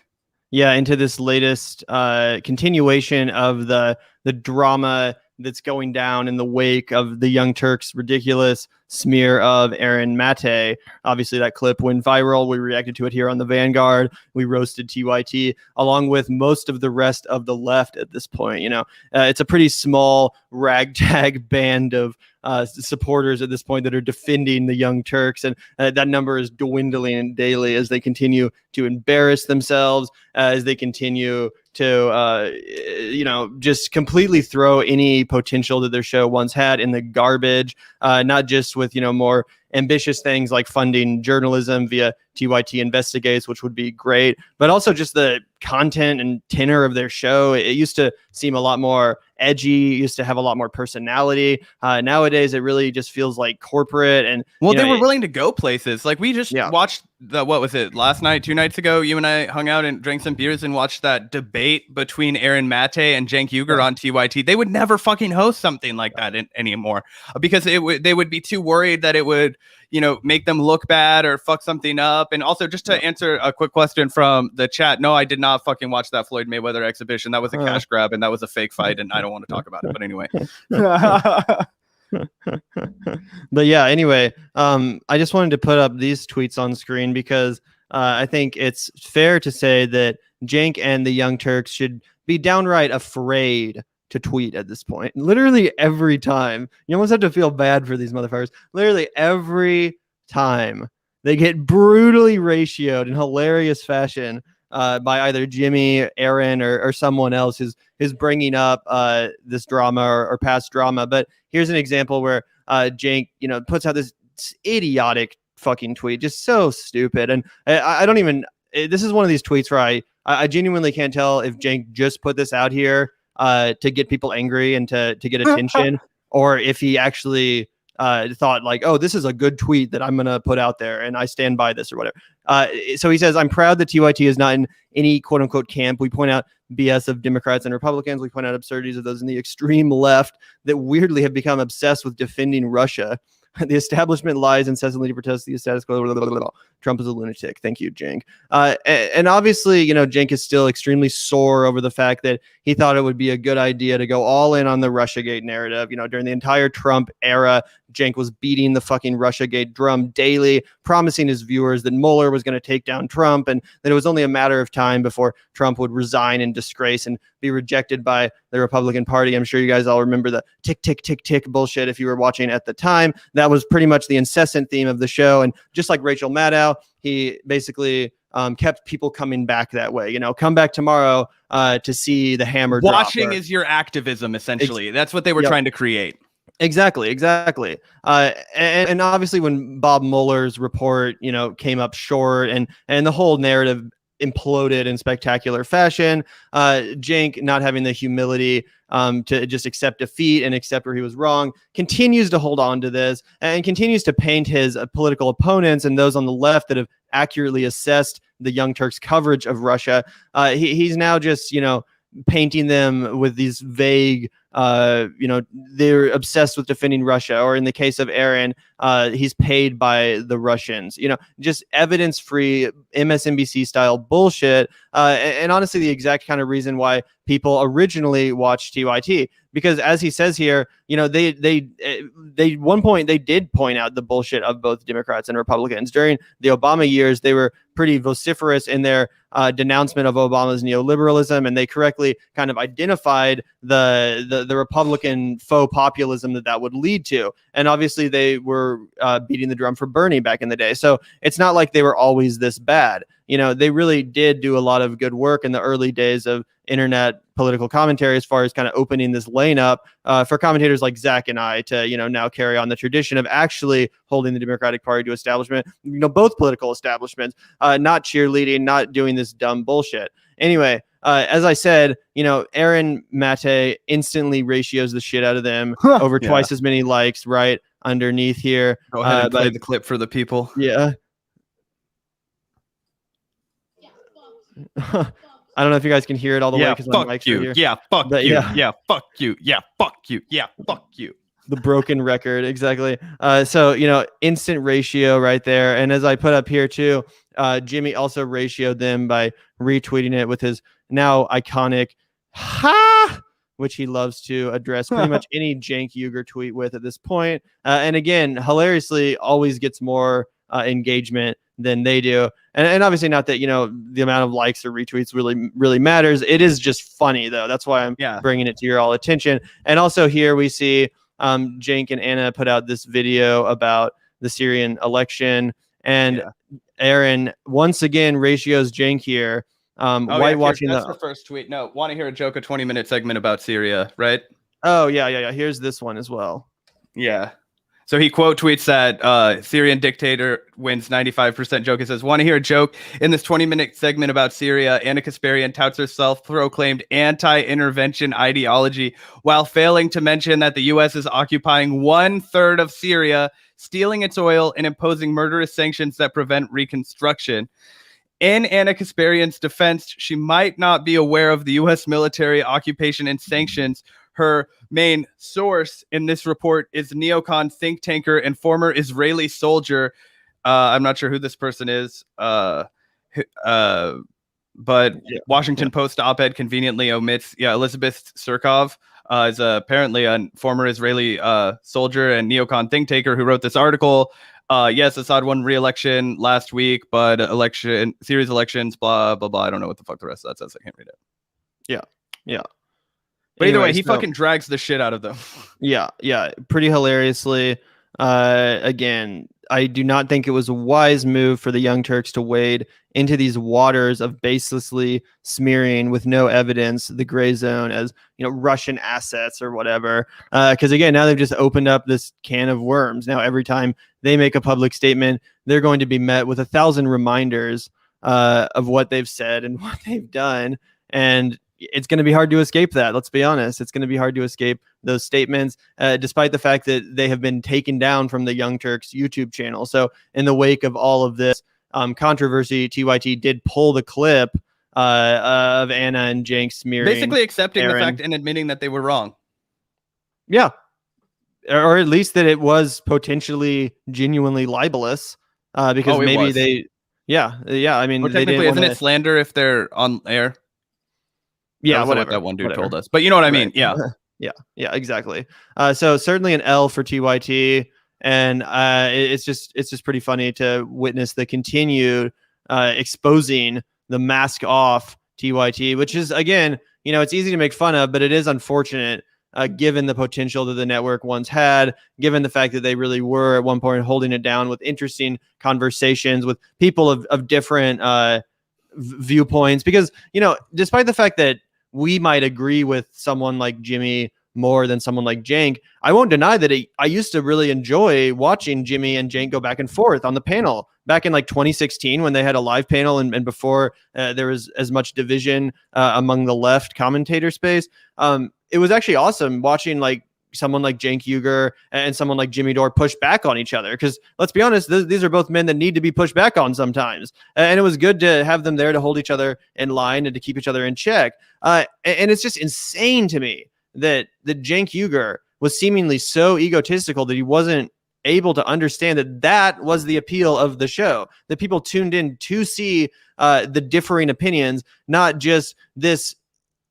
Yeah, into this latest continuation of the drama that's going down in the wake of the Young Turks' ridiculous smear of Aaron Mate. Obviously, that clip went viral. We reacted to it here on the Vanguard. We roasted TYT along with most of the rest of the left at this point. You know, it's a pretty small ragtag band of supporters at this point that are defending the Young Turks, and that number is dwindling daily as they continue to embarrass themselves, as they continue to just completely throw any potential that their show once had in the garbage, not just with more ambitious things like funding journalism via TYT Investigates, which would be great, but also just the content and tenor of their show. It used to seem a lot more edgy, used to have a lot more personality. Nowadays, it really just feels like corporate. And they were willing to go places. Like we just watched what was it, last night, 2 nights ago? You and I hung out and drank some beers and watched that debate between Aaron Mate and Cenk Uygur on TYT. They would never fucking host something like that anymore because they would be too worried that it would make them look bad or fuck something up. And also, just to answer a quick question from the chat, no, I did not fucking watch that Floyd Mayweather exhibition. That was a cash grab and that was a fake fight, and I don't want to talk about it. But anyway. But yeah, anyway, I just wanted to put up these tweets on screen because I think it's fair to say that Cenk and the Young Turks should be downright afraid to tweet at this point. Literally every time. You almost have to feel bad for these motherfuckers. Literally every time they get brutally ratioed in hilarious fashion by either Jimmy, Aaron, or someone else who's bringing up this drama or past drama. But here's an example where Cenk, puts out this idiotic fucking tweet, just so stupid. And I don't even. This is one of these tweets where I genuinely can't tell if Cenk just put this out here to get people angry and to get attention, or if he actually thought like, oh, this is a good tweet that I'm going to put out there and I stand by this or whatever. So he says, I'm proud that TYT is not in any quote unquote camp. We point out BS of Democrats and Republicans. We point out absurdities of those in the extreme left that weirdly have become obsessed with defending Russia. The establishment lies incessantly to protest the status quo. Blah, blah, blah, blah. Trump is a lunatic. Thank you, Cenk. And obviously, you know, Cenk is still extremely sore over the fact that he thought it would be a good idea to go all in on the Russiagate narrative. You know, during the entire Trump era, Cenk was beating the fucking Russiagate drum daily, promising his viewers that Mueller was going to take down Trump and that it was only a matter of time before Trump would resign in disgrace and be rejected by the Republican Party. I'm sure you guys all remember the tick, tick, tick, tick bullshit if you were watching at the time. That was pretty much the incessant theme of the show. And just like Rachel Maddow, he basically kept people coming back that way. You know, come back tomorrow to see the hammer drop. Watching is your activism, essentially. That's what they were trying to create. Exactly. And obviously when Bob Mueller's report, you know, came up short and the whole narrative imploded in spectacular fashion, Cenk, not having the humility to just accept defeat and accept where he was wrong, continues to hold on to this and continues to paint his political opponents and those on the left that have accurately assessed the Young Turks' coverage of Russia. He's now just, you know, painting them with these vague, you know, they're obsessed with defending Russia, or in the case of Aaron, he's paid by the Russians, you know, just evidence-free MSNBC style bullshit. And honestly, the exact kind of reason why people originally watched TYT, because as he says here, you know, they one point they did point out the bullshit of both Democrats and Republicans during the Obama years. They were pretty vociferous in their denouncement of Obama's neoliberalism, and they correctly kind of identified the Republican faux populism that would lead to. And obviously they were beating the drum for Bernie back in the day. So it's not like they were always this bad. You know, they really did do a lot of good work in the early days of internet political commentary, as far as kind of opening this lane up for commentators like Zach and I to, you know, now carry on the tradition of actually holding the Democratic Party to establishment, you know, both political establishments, not cheerleading, not doing this dumb bullshit. Anyway, as I said, you know, Aaron Mate instantly ratios the shit out of them over twice as many likes right underneath here. Go ahead and play the clip for the people. Yeah. I don't know if you guys can hear it all the way because my mic's right here. Yeah, fuck But, you. yeah. Yeah, fuck you. Yeah, fuck you. Yeah, fuck you. The broken record, exactly. So, you know, instant ratio right there. And as I put up here too, Jimmy also ratioed them by retweeting it with his now iconic ha, which he loves to address pretty much any Cenk Uygur tweet with at this point. And again, hilariously, always gets more engagement than they do. And obviously not that, you know, the amount of likes or retweets really matters. It is just funny, though. That's why I'm bringing it to your all attention. And also here we see Cenk and Anna put out this video about the Syrian election. And Aaron, once again, ratios Cenk here. Whitewashing that's the first tweet. No, want to hear a joke, a 20-minute segment about Syria, right? Oh, yeah. Here's this one as well. Yeah. So he quote tweets that Syrian dictator wins 95% joke. It says, want to hear a joke? In this 20-minute segment about Syria, Anna Kasparian touts her self-proclaimed anti-intervention ideology while failing to mention that the U.S. is occupying 1/3 of Syria, stealing its oil, and imposing murderous sanctions that prevent reconstruction. In Anna Kasparian's defense, she might not be aware of the U.S. military occupation and sanctions. Her main source in this report is neocon think tanker and former Israeli soldier. I'm not sure who this person is, but Washington Post op-ed conveniently omits. Elizabeth Surkov is apparently a former Israeli soldier and neocon think tanker who wrote this article. Yes, Assad won re-election last week, but Syria's elections, blah, blah, blah. I don't know what the fuck the rest of that says. I can't read it. Yeah. But either way, he fucking drags the shit out of them. Yeah, pretty hilariously. Again, I do not think it was a wise move for the Young Turks to wade into these waters of baselessly smearing with no evidence the gray zone as, Russian assets or whatever. Because again, now they've just opened up this can of worms. Now every time they make a public statement, they're going to be met with 1,000 reminders of what they've said and what they've done. And it's going to be hard to escape that. Let's be honest. It's going to be hard to escape those statements, despite the fact that they have been taken down from the Young Turks YouTube channel. So in the wake of all of this controversy, TYT did pull the clip of Anna and Cenk smearing. Basically accepting Aaron. the fact and admitting that they were wrong. Yeah. Or at least that it was potentially genuinely libelous because maybe they... Yeah. I mean, or technically, isn't it slander if they're on air? Yeah, whatever. What that one dude told us. But you know what I mean? Yeah. Yeah, exactly. So certainly an L for TYT. And it's just pretty funny to witness the continued exposing the mask off TYT, which is, again, it's easy to make fun of, but it is unfortunate given the potential that the network once had, given the fact that they really were at one point holding it down with interesting conversations with people of different viewpoints. Because, despite the fact that we might agree with someone like Jimmy more than someone like Cenk, I won't deny that I used to really enjoy watching Jimmy and Cenk go back and forth on the panel back in 2016 when they had a live panel and before there was as much division among the left commentator space. It was actually awesome watching someone like Cenk Uygur and someone like Jimmy Dore push back on each other. Because let's be honest, these are both men that need to be pushed back on sometimes. And it was good to have them there to hold each other in line and to keep each other in check. And it's just insane to me that Cenk Uygur was seemingly so egotistical that he wasn't able to understand that was the appeal of the show, that people tuned in to see the differing opinions, not just this,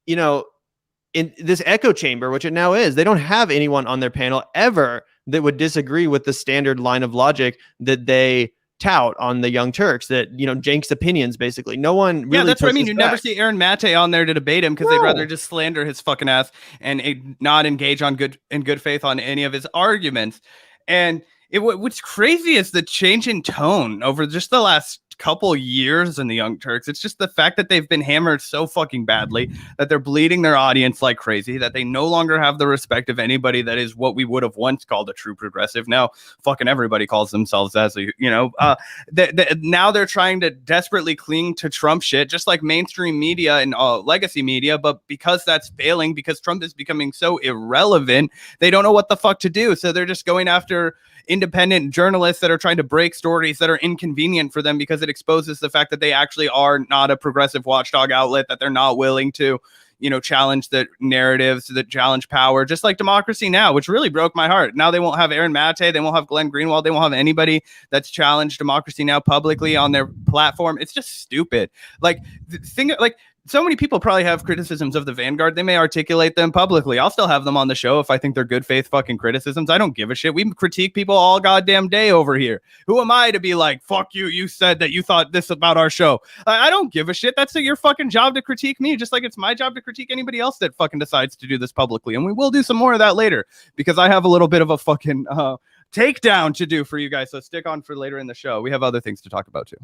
in this echo chamber, which it now is. They don't have anyone on their panel ever that would disagree with the standard line of logic that they tout on the Young Turks, that, Cenk's opinions, basically. No one really. Yeah, that's what I mean. You never see Aaron Mate on there to debate him because they'd rather just slander his fucking ass and not engage in good faith on any of his arguments. And what's crazy is the change in tone over just the last couple years in the Young Turks. It's just the fact that they've been hammered so fucking badly that they're bleeding their audience like crazy, that they no longer have the respect of anybody that is what we would have once called a true progressive. Now fucking everybody calls themselves as now they're trying to desperately cling to Trump shit, just like mainstream media and legacy media. But because that's failing, because Trump is becoming so irrelevant, they don't know what the fuck to do. So they're just going after independent journalists that are trying to break stories that are inconvenient for them because it exposes the fact that they actually are not a progressive watchdog outlet, that they're not willing to, challenge the narratives, that challenge power, just like Democracy Now!, which really broke my heart. Now they won't have Aaron Mate, they won't have Glenn Greenwald, they won't have anybody that's challenged Democracy Now! Publicly on their platform. It's just stupid. So many people probably have criticisms of the Vanguard. They may articulate them publicly. I'll still have them on the show if I think they're good faith fucking criticisms. I don't give a shit. We critique people all goddamn day over here. Who am I to be like, fuck you, you said that you thought this about our show? I don't give a shit. That's your fucking job to critique me, just like it's my job to critique anybody else that fucking decides to do this publicly. And we will do some more of that later because I have a little bit of a fucking takedown to do for you guys. So stick on for later in the show. We have other things to talk about too.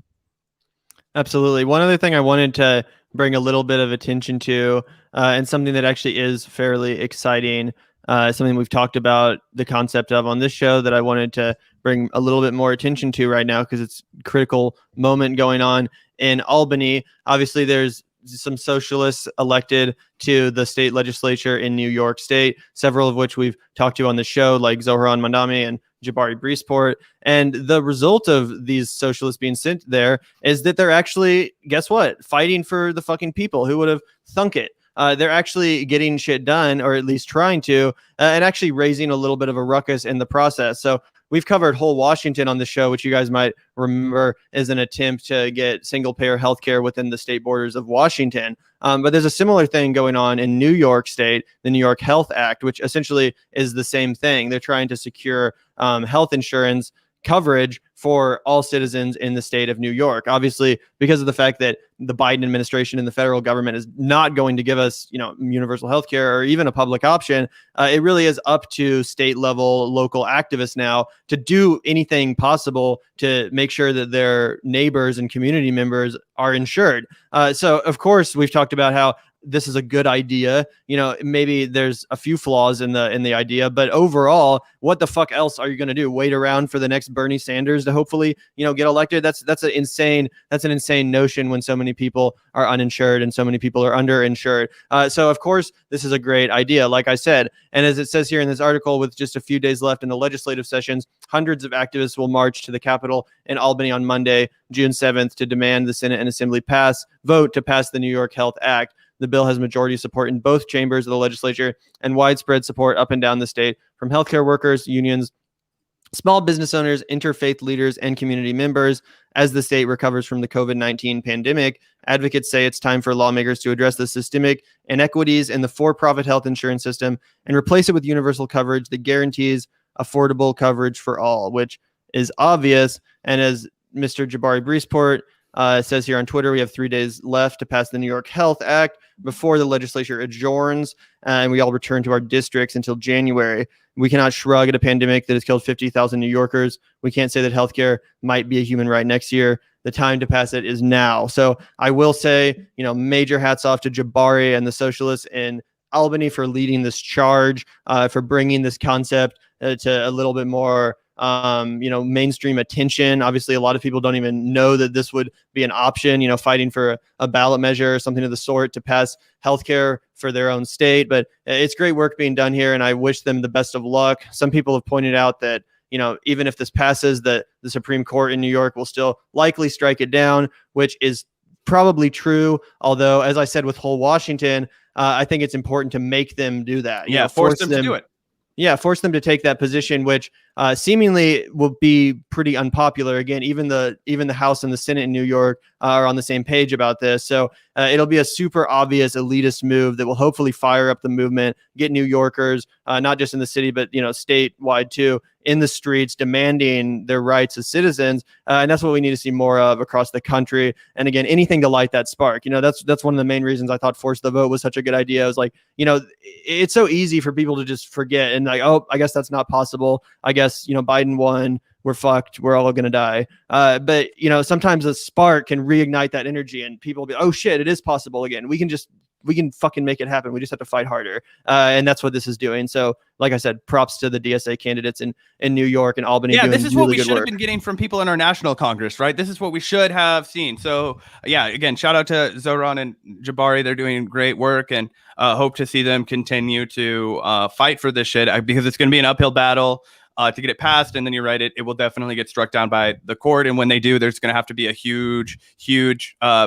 Absolutely. One other thing I wanted to bring a little bit of attention to, and something that actually is fairly exciting, something we've talked about the concept of on this show that I wanted to bring a little bit more attention to right now because it's a critical moment going on in Albany. Obviously, there's some socialists elected to the state legislature in New York State, several of which we've talked to on the show, like Zohran Mandami and Jabari Breesport. And the result of these socialists being sent there is that they're actually, guess what, fighting for the fucking people. Who would have thunk it? They're actually getting shit done, or at least trying to, and actually raising a little bit of a ruckus in the process. So we've covered whole Washington on the show, which you guys might remember is an attempt to get single-payer healthcare within the state borders of Washington. But there's a similar thing going on in New York State, the New York Health Act, which essentially is the same thing. They're trying to secure health insurance coverage for all citizens in the state of New York. Obviously, because of the fact that the Biden administration and the federal government is not going to give us, universal health care or even a public option, it really is up to state level local activists now to do anything possible to make sure that their neighbors and community members are insured. So, of course, we've talked about how this is a good idea. Maybe there's a few flaws in the idea, but overall, what the fuck else are you going to do? Wait around for the next Bernie Sanders to hopefully, get elected? That's an insane notion when so many people are uninsured and so many people are underinsured. So of course, this is a great idea, like I said. And as it says here in this article, with just a few days left in the legislative sessions, hundreds of activists will march to the Capitol in Albany on Monday, June 7th, to demand the Senate and Assembly vote to pass the New York Health Act. The bill has majority support in both chambers of the legislature and widespread support up and down the state from healthcare workers, unions, small business owners, interfaith leaders, and community members. As the state recovers from the COVID-19 pandemic, advocates say it's time for lawmakers to address the systemic inequities in the for-profit health insurance system and replace it with universal coverage that guarantees affordable coverage for all, which is obvious. And as Mr. Jabari Breesport says here on Twitter, we have 3 days left to pass the New York Health Act before the legislature adjourns and we all return to our districts until January. We cannot shrug at a pandemic that has killed 50,000 New Yorkers. We can't say that healthcare might be a human right next year. The time to pass it is now. So I will say, major hats off to Jabari and the socialists in Albany for leading this charge, for bringing this concept to a little bit more mainstream attention. Obviously, a lot of people don't even know that this would be an option, fighting for a ballot measure or something of the sort to pass healthcare for their own state. But it's great work being done here, and I wish them the best of luck. Some people have pointed out that, even if this passes, the Supreme Court in New York will still likely strike it down, which is probably true. Although, as I said with whole Washington, I think it's important to make them do that. Force them to do it. Yeah, force them to take that position, which seemingly will be pretty unpopular. Again, even the House and the Senate in New York are on the same page about this. So it'll be a super obvious elitist move that will hopefully fire up the movement, get New Yorkers, not just in the city, but statewide too, in the streets demanding their rights as citizens. And that's what we need to see more of across the country. And again, anything to light that spark. That's one of the main reasons I thought Force the Vote was such a good idea. I was like, it's so easy for people to just forget and like, oh, I guess that's not possible. I guess, Biden won. We're fucked. We're all going to die. But, sometimes a spark can reignite that energy and people will be, oh shit, it is possible again. We can fucking make it happen. We just have to fight harder. And that's what this is doing. So like I said, props to the DSA candidates in New York and Albany. Yeah, this is really what we should work. have been getting from people in our national Congress, right? This is what we should have seen. So yeah, again, shout out to Zoran and Jabari. They're doing great work and hope to see them continue to fight for this shit because it's going to be an uphill battle to get it passed. And then you're right, it will definitely get struck down by the court. And when they do, there's going to have to be a huge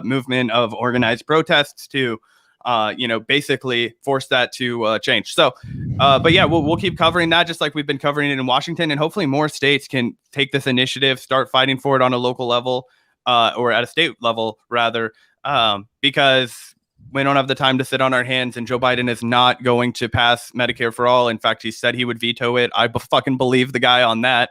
movement of organized protests to basically force that to change. So, but yeah, we'll keep covering that just like we've been covering it in Washington, and hopefully more states can take this initiative, start fighting for it on a local level, or at a state level rather, because we don't have the time to sit on our hands, and Joe Biden is not going to pass Medicare for all. In fact, he said he would veto it. I fucking believe the guy on that.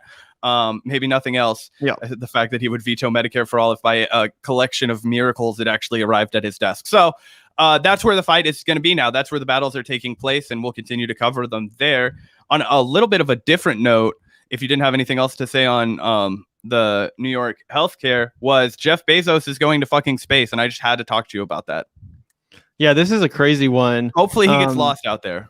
Maybe nothing else. Yeah. The fact that he would veto Medicare for all if by a collection of miracles it actually arrived at his desk. So that's where the fight is going to be now. That's where the battles are taking place, and we'll continue to cover them there. On a little bit of a different note, if you didn't have anything else to say on the New York healthcare, was Jeff Bezos is going to fucking space, and I just had to talk to you about that. Yeah, this is a crazy one. Hopefully he gets lost out there.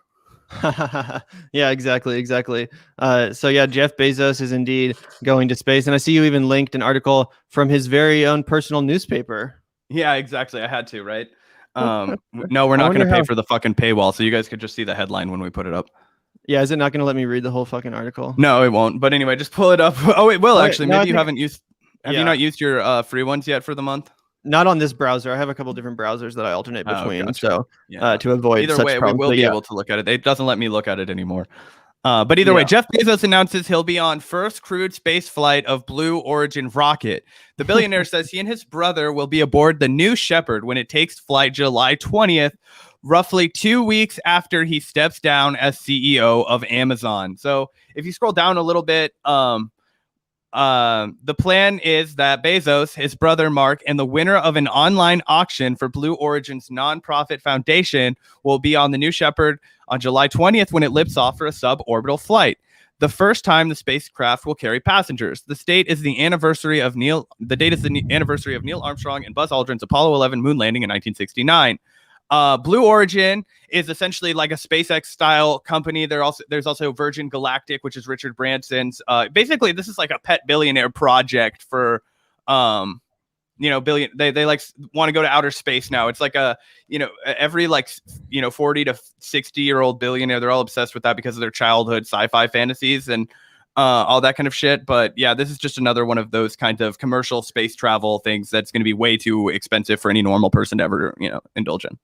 Yeah, exactly. So yeah, Jeff Bezos is indeed going to space, and I see you even linked an article from his very own personal newspaper. Yeah, exactly. I had to, right? No, we're not going to pay for the fucking paywall, so you guys could just see the headline when we put it up. Yeah, is it not going to let me read the whole fucking article? No, it won't. But anyway, just pull it up. Oh, it will actually. Maybe you haven't used. Have you not used your free ones yet for the month? Not on this browser. I have a couple different browsers that I alternate between. Gotcha. So yeah. To avoid either such way, problems. we will be able to look at it. It doesn't let me look at it anymore. But either way, Jeff Bezos announces he'll be on first crewed space flight of Blue Origin rocket. The billionaire says he and his brother will be aboard the New Shepard when it takes flight July 20th, roughly 2 weeks after he steps down as CEO of Amazon. So if you scroll down a little bit, the plan is that Bezos, his brother Mark, and the winner of an online auction for Blue Origin's nonprofit foundation will be on the New Shepard on July 20th when it lifts off for a suborbital flight. The first time the spacecraft will carry passengers. The date is the anniversary of Neil Armstrong and Buzz Aldrin's Apollo 11 moon landing in 1969. Blue Origin is essentially like a SpaceX style company. There's also Virgin Galactic, which is Richard Branson's. Basically, this is like a pet billionaire project for, billion. They like want to go to outer space now. It's like every 40 to 60-year-old billionaire. They're all obsessed with that because of their childhood sci-fi fantasies and all that kind of shit. But yeah, this is just another one of those kind of commercial space travel things that's going to be way too expensive for any normal person to ever, indulge in.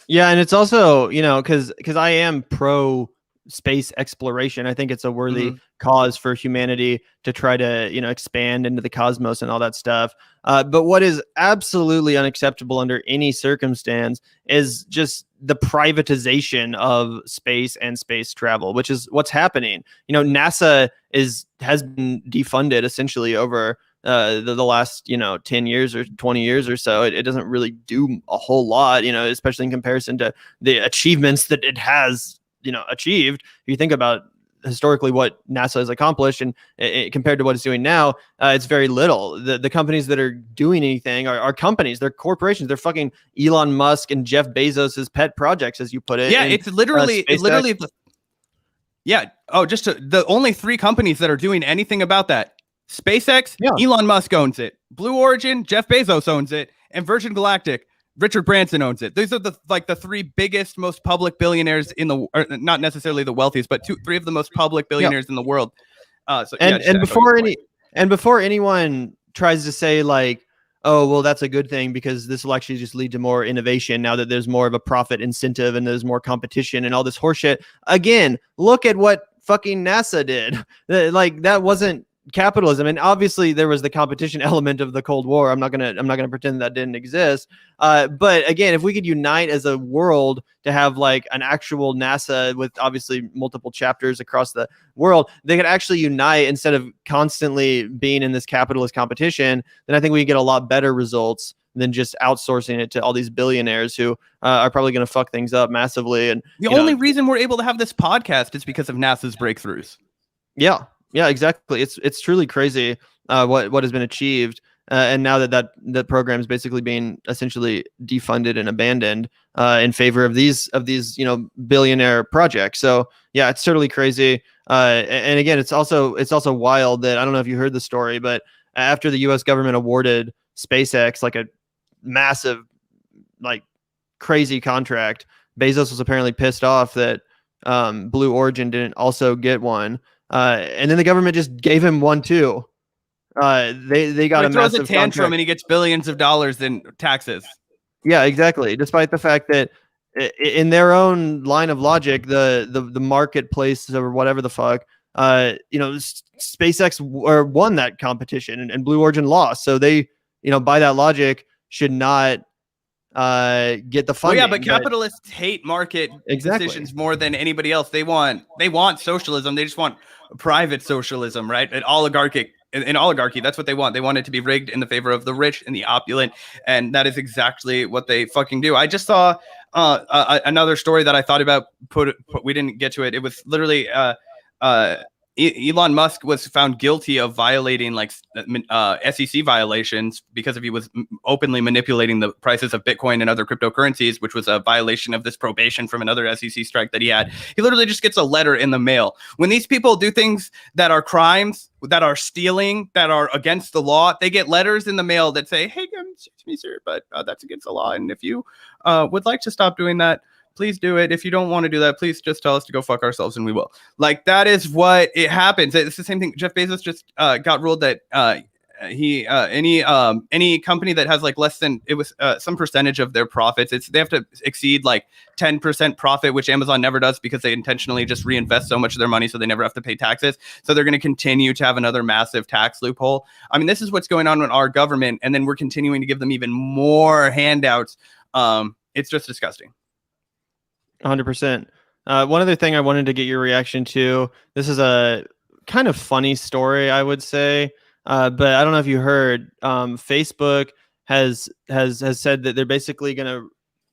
Yeah, and it's also, because I am pro space exploration. I think it's a worthy cause for humanity to try to, expand into the cosmos and all that stuff. But what is absolutely unacceptable under any circumstance is just the privatization of space and space travel, which is what's happening. NASA has been defunded essentially over the last 10 years or 20 years or so. It doesn't really do a whole lot, especially in comparison to the achievements that it has achieved. If you think about historically what NASA has accomplished and compared to what it's doing now, it's very little. The companies that are doing anything are companies, they're corporations, they're fucking Elon Musk and Jeff Bezos's pet projects, as you put it. Yeah, it's literally the only three companies that are doing anything about that. SpaceX, Elon Musk owns it. Blue Origin, Jeff Bezos owns it, and Virgin Galactic, Richard Branson owns it. These are the three biggest, most public billionaires or not necessarily the wealthiest, but three of the most public billionaires in the world. Before anyone tries to say like, oh, well, that's a good thing because this will actually just lead to more innovation now that there's more of a profit incentive and there's more competition and all this horseshit. Again, look at what fucking NASA did. Like, that wasn't capitalism, and obviously there was the competition element of the Cold War. I'm not gonna pretend that didn't exist. But again, if we could unite as a world to have like an actual NASA with obviously multiple chapters across the world, they could actually unite instead of constantly being in this capitalist competition. Then I think we could get a lot better results than just outsourcing it to all these billionaires who are probably going to fuck things up massively. And the only reason we're able to have this podcast is because of NASA's breakthroughs. Yeah, exactly. It's truly crazy what has been achieved, and now that program is basically being essentially defunded and abandoned in favor of these billionaire projects. So yeah, it's totally crazy. And again, it's also wild that I don't know if you heard the story, but after the U.S. government awarded SpaceX like a massive, like crazy contract, Bezos was apparently pissed off that Blue Origin didn't also get one. And then the government just gave him one too. They got a massive tantrum contract. And he gets billions of dollars in taxes. Yeah, exactly. Despite the fact that in their own line of logic, the marketplace or whatever the fuck, SpaceX won that competition and Blue Origin lost. So they, by that logic, should not get the funding. Well, yeah, but capitalists hate market decisions more than anybody else. They want socialism. They just want private socialism, right? In oligarchy, that's what they want. They want it to be rigged in the favor of the rich and the opulent, and that is exactly what they fucking do. I just saw another story that I thought about. We didn't get to it. It was literally Elon Musk was found guilty of violating SEC violations because he was openly manipulating the prices of Bitcoin and other cryptocurrencies, which was a violation of this probation from another SEC strike that he had. He literally just gets a letter in the mail. When these people do things that are crimes, that are stealing, that are against the law, they get letters in the mail that say, hey, excuse me, sir, but that's against the law. And if you would like to stop doing that, please do it. If you don't want to do that, please just tell us to go fuck ourselves and we will. Like, that is what it happens. It's the same thing. Jeff Bezos just got ruled that any company that has like less than some percentage of their profits, they have to exceed like 10% profit, which Amazon never does because they intentionally just reinvest so much of their money so they never have to pay taxes. So they're going to continue to have another massive tax loophole. I mean, this is what's going on with our government, and then we're continuing to give them even more handouts. It's just disgusting. 100%. One other thing I wanted to get your reaction to. This is a kind of funny story, I would say. But I don't know if you heard, Facebook has said that they're basically going to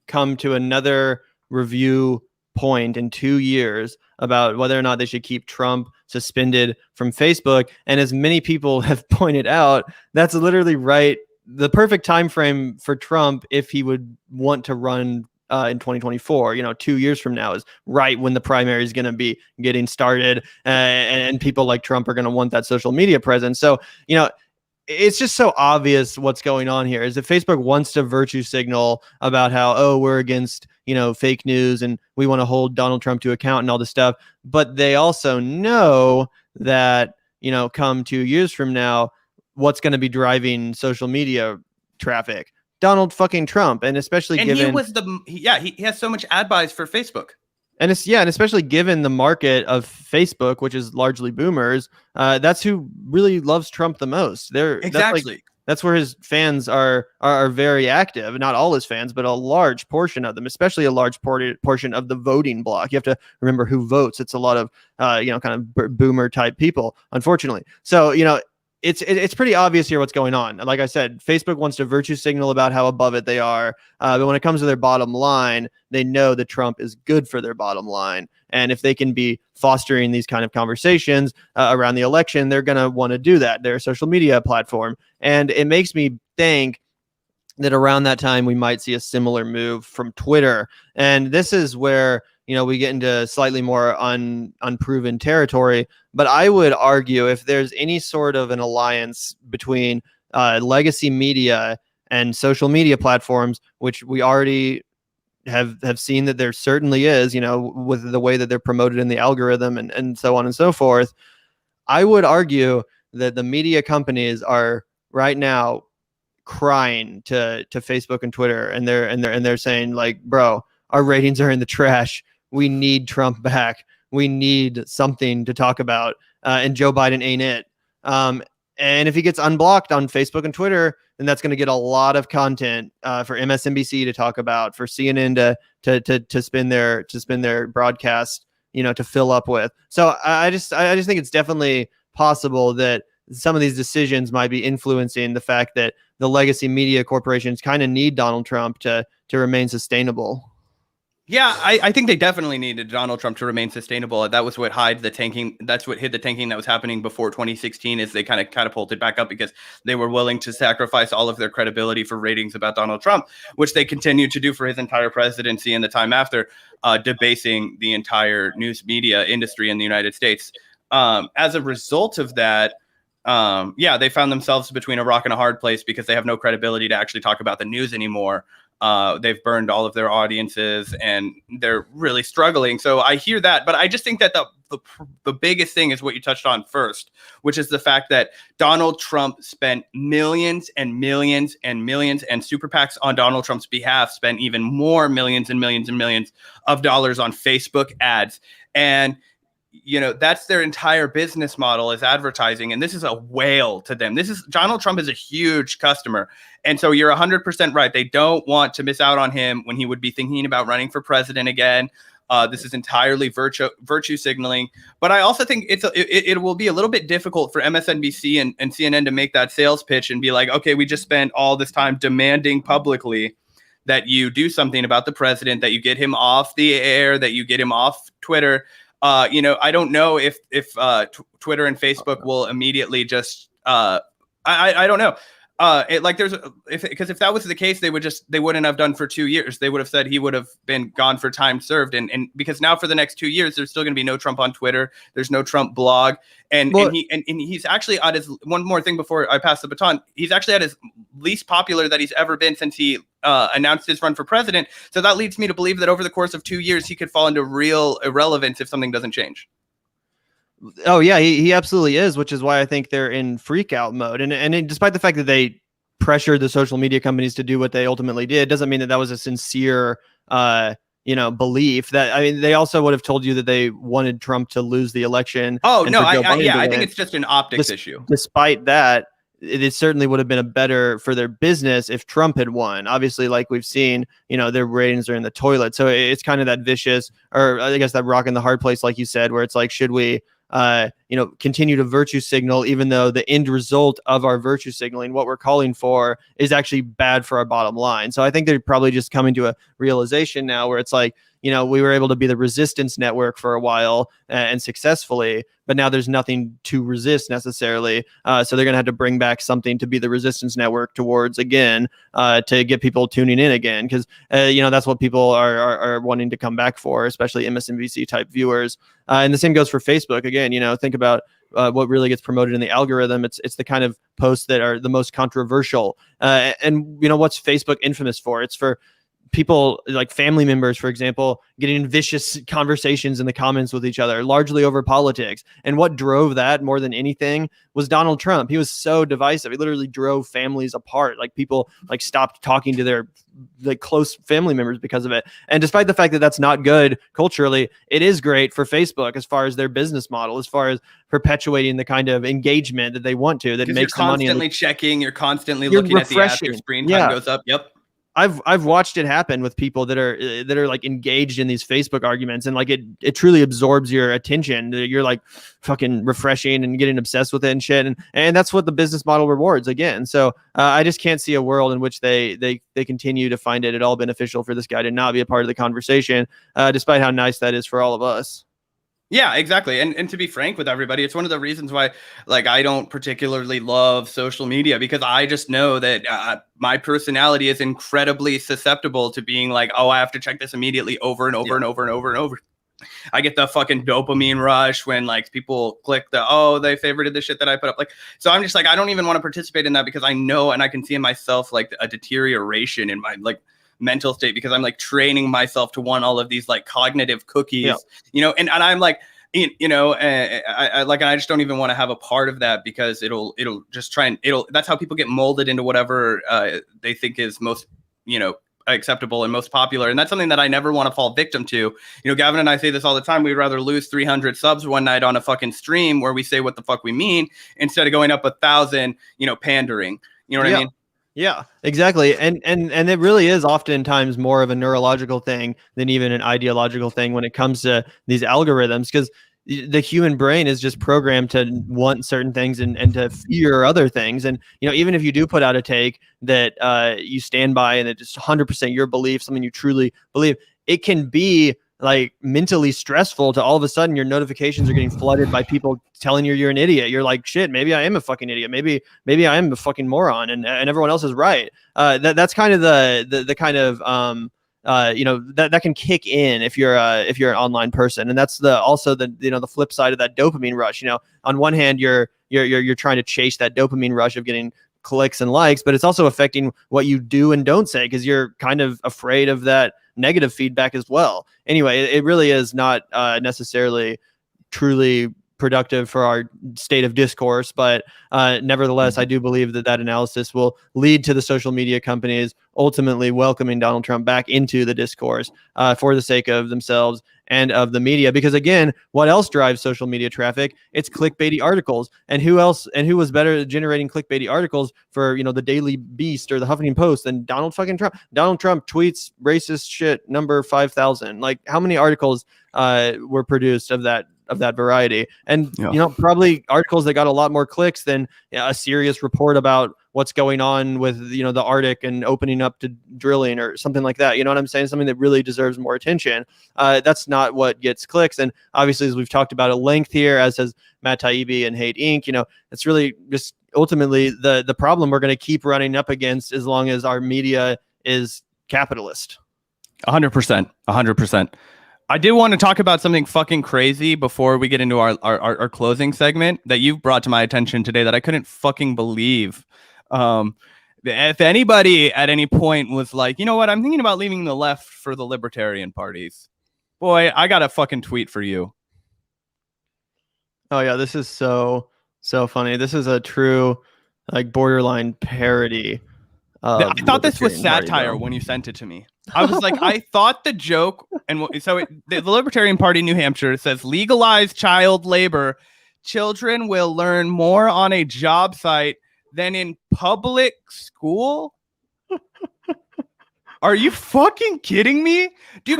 come to another review point in 2 years about whether or not they should keep Trump suspended from Facebook. And as many people have pointed out, that's literally right. The perfect time frame for Trump, if he would want to run in 2024, 2 years from now, is right when the primary is going to be getting started, and people like Trump are going to want that social media presence. So, it's just so obvious what's going on here is that Facebook wants to virtue signal about how, oh, we're against, fake news and we want to hold Donald Trump to account and all this stuff. But they also know that, come 2 years from now, what's going to be driving social media traffic? Donald fucking Trump. And especially given he has so much ad buys for Facebook. And and especially given the market of Facebook, which is largely boomers, that's who really loves Trump the most. That's where his fans are very active. Not all his fans, but a large portion of them, especially a large portion of the voting bloc. You have to remember who votes. It's a lot of kind of boomer type people, unfortunately. So it's pretty obvious here what's going on. Like I said, Facebook wants to virtue signal about how above it they are. But when it comes to their bottom line, they know that Trump is good for their bottom line. And if they can be fostering these kind of conversations around the election, they're going to want to do that. They're a social media platform. And it makes me think that around that time, we might see a similar move from Twitter. And this is where we get into slightly more unproven territory. But I would argue if there's any sort of an alliance between legacy media and social media platforms, which we already have seen that there certainly is, with the way that they're promoted in the algorithm and so on and so forth, I would argue that the media companies are right now crying to Facebook and Twitter, and they're saying, like, bro, our ratings are in the trash. We need Trump back. We need something to talk about. And Joe Biden ain't it. And if he gets unblocked on Facebook and Twitter, then that's going to get a lot of content for MSNBC to talk about, for CNN to spin their broadcast, to fill up with. So I just think it's definitely possible that some of these decisions might be influencing the fact that the legacy media corporations kind of need Donald Trump to remain sustainable. Yeah, I think they definitely needed Donald Trump to remain sustainable. That was what hid the tanking. That's what hid the tanking that was happening before 2016, is they kind of catapulted back up because they were willing to sacrifice all of their credibility for ratings about Donald Trump, which they continued to do for his entire presidency and the time after, debasing the entire news media industry in the United States. As a result of that, they found themselves between a rock and a hard place because they have no credibility to actually talk about the news anymore. They've burned all of their audiences and they're really struggling. So I hear that, but I just think that the biggest thing is what you touched on first, which is the fact that Donald Trump spent millions and millions and millions, and super PACs on Donald Trump's behalf spent even more millions and millions and millions of dollars on Facebook ads. And that's their entire business model, is advertising. And this is a whale to them. Donald Trump is a huge customer. And so you're 100% right. They don't want to miss out on him when he would be thinking about running for president again. This is entirely virtue signaling. But I also think it will be a little bit difficult for MSNBC and CNN to make that sales pitch and be like, okay, we just spent all this time demanding publicly that you do something about the president, that you get him off the air, that you get him off Twitter. I don't know if Twitter and Facebook will immediately just I don't know. If that was the case, they wouldn't have done for 2 years. They would have said he would have been gone for time served. And because now for the next 2 years, there's still going to be no Trump on Twitter. There's no Trump blog. And he's actually at his, one more thing before I pass the baton, he's actually at his least popular that he's ever been since he announced his run for president. So that leads me to believe that over the course of 2 years, he could fall into real irrelevance if something doesn't change. Oh yeah, he absolutely is, which is why I think they're in freak out mode. And despite the fact that they pressured the social media companies to do what they ultimately did, doesn't mean that was a sincere, belief. That, I mean, they also would have told you that they wanted Trump to lose the election. Oh no, I think it's just an optics issue. Despite that, it certainly would have been a better for their business if Trump had won. Obviously, like we've seen, their ratings are in the toilet. So it's kind of that vicious, or I guess that rock in the hard place, like you said, where it's like, should we continue to virtue signal, even though the end result of our virtue signaling, what we're calling for, is actually bad for our bottom line. So I think they're probably just coming to a realization now where it's like, we were able to be the resistance network for a while and successfully, but now there's nothing to resist necessarily. So they're going to have to bring back something to be the resistance network towards again, to get people tuning in again. Because, that's what people are wanting to come back for, especially MSNBC type viewers. And the same goes for Facebook. Again, think about what really gets promoted in the algorithm. It's the kind of posts that are the most controversial. And what's Facebook infamous for? It's for people like family members, for example, getting in vicious conversations in the comments with each other, largely over politics. And what drove that more than anything was Donald Trump. He was so divisive. He literally drove families apart. Like people stopped talking to their close family members because of it. And despite the fact that that's not good culturally, it is great for Facebook as far as their business model, as far as perpetuating the kind of engagement that they want to, that makes the money. You're constantly checking, you're constantly looking at the app, your screen time goes up. Yep. I've watched it happen with people that are like engaged in these Facebook arguments, and like it truly absorbs your attention. You're like fucking refreshing and getting obsessed with it and shit, and that's what the business model rewards again. So I just can't see a world in which they continue to find it at all beneficial for this guy to not be a part of the conversation, despite how nice that is for all of us. Yeah, exactly. And to be frank with everybody, it's one of the reasons why, I don't particularly love social media, because I just know that my personality is incredibly susceptible to being like, oh, I have to check this immediately over and over and over and over and over. I get the fucking dopamine rush when people click they favorited the shit that I put up. So I'm just I don't even want to participate in that, because I know, and I can see in myself a deterioration in my mental state, because I'm training myself to want all of these cognitive cookies, and I'm I just don't even want to have a part of that, because it'll just that's how people get molded into whatever they think is most, acceptable and most popular. And that's something that I never want to fall victim to. Gavin and I say this all the time. We'd rather lose 300 subs one night on a fucking stream where we say what the fuck we mean, instead of going up 1,000, pandering. You know what I mean? Yeah, exactly. And it really is oftentimes more of a neurological thing than even an ideological thing when it comes to these algorithms, because the human brain is just programmed to want certain things and to fear other things. And, even if you do put out a take that you stand by and it's just 100% your belief, something you truly believe, it can be mentally stressful to all of a sudden your notifications are getting flooded by people telling you're an idiot. You're like, shit, maybe I am a fucking idiot. Maybe I am a fucking moron, and everyone else is right. That's kind of the kind of that can kick in if you're an online person. And that's also the flip side of that dopamine rush. On one hand, you're trying to chase that dopamine rush of getting clicks and likes, but it's also affecting what you do and don't say, because you're kind of afraid of that negative feedback as well. Anyway, it really is not necessarily truly productive for our state of discourse, but nevertheless, I do believe that analysis will lead to the social media companies ultimately welcoming Donald Trump back into the discourse for the sake of themselves and of the media. Because again, what else drives social media traffic? It's clickbaity articles. And who was better at generating clickbaity articles for, the Daily Beast or the Huffington Post than Donald fucking Trump? Donald Trump tweets racist shit number 5,000. How many articles were produced of that variety? And probably articles that got a lot more clicks than a serious report about what's going on with the Arctic and opening up to drilling or something like that. You know what I'm saying? Something that really deserves more attention. That's not what gets clicks. And obviously, as we've talked about at length here, as has Matt Taibbi and Hate Inc., it's really just ultimately the problem we're going to keep running up against as long as our media is capitalist. 100%. 100%. I did want to talk about something fucking crazy before we get into our closing segment that you've brought to my attention today that I couldn't fucking believe. If anybody at any point was like, you know what, I'm thinking about leaving the left for the libertarian parties, boy, I got a fucking tweet for you. Oh yeah, this is so funny. This is a true borderline parody. I thought this was satire when you sent it to me. I was like, I thought the joke, and so the Libertarian Party, New Hampshire, says legalize child labor. Children will learn more on a job site than in public school. Are you fucking kidding me? Do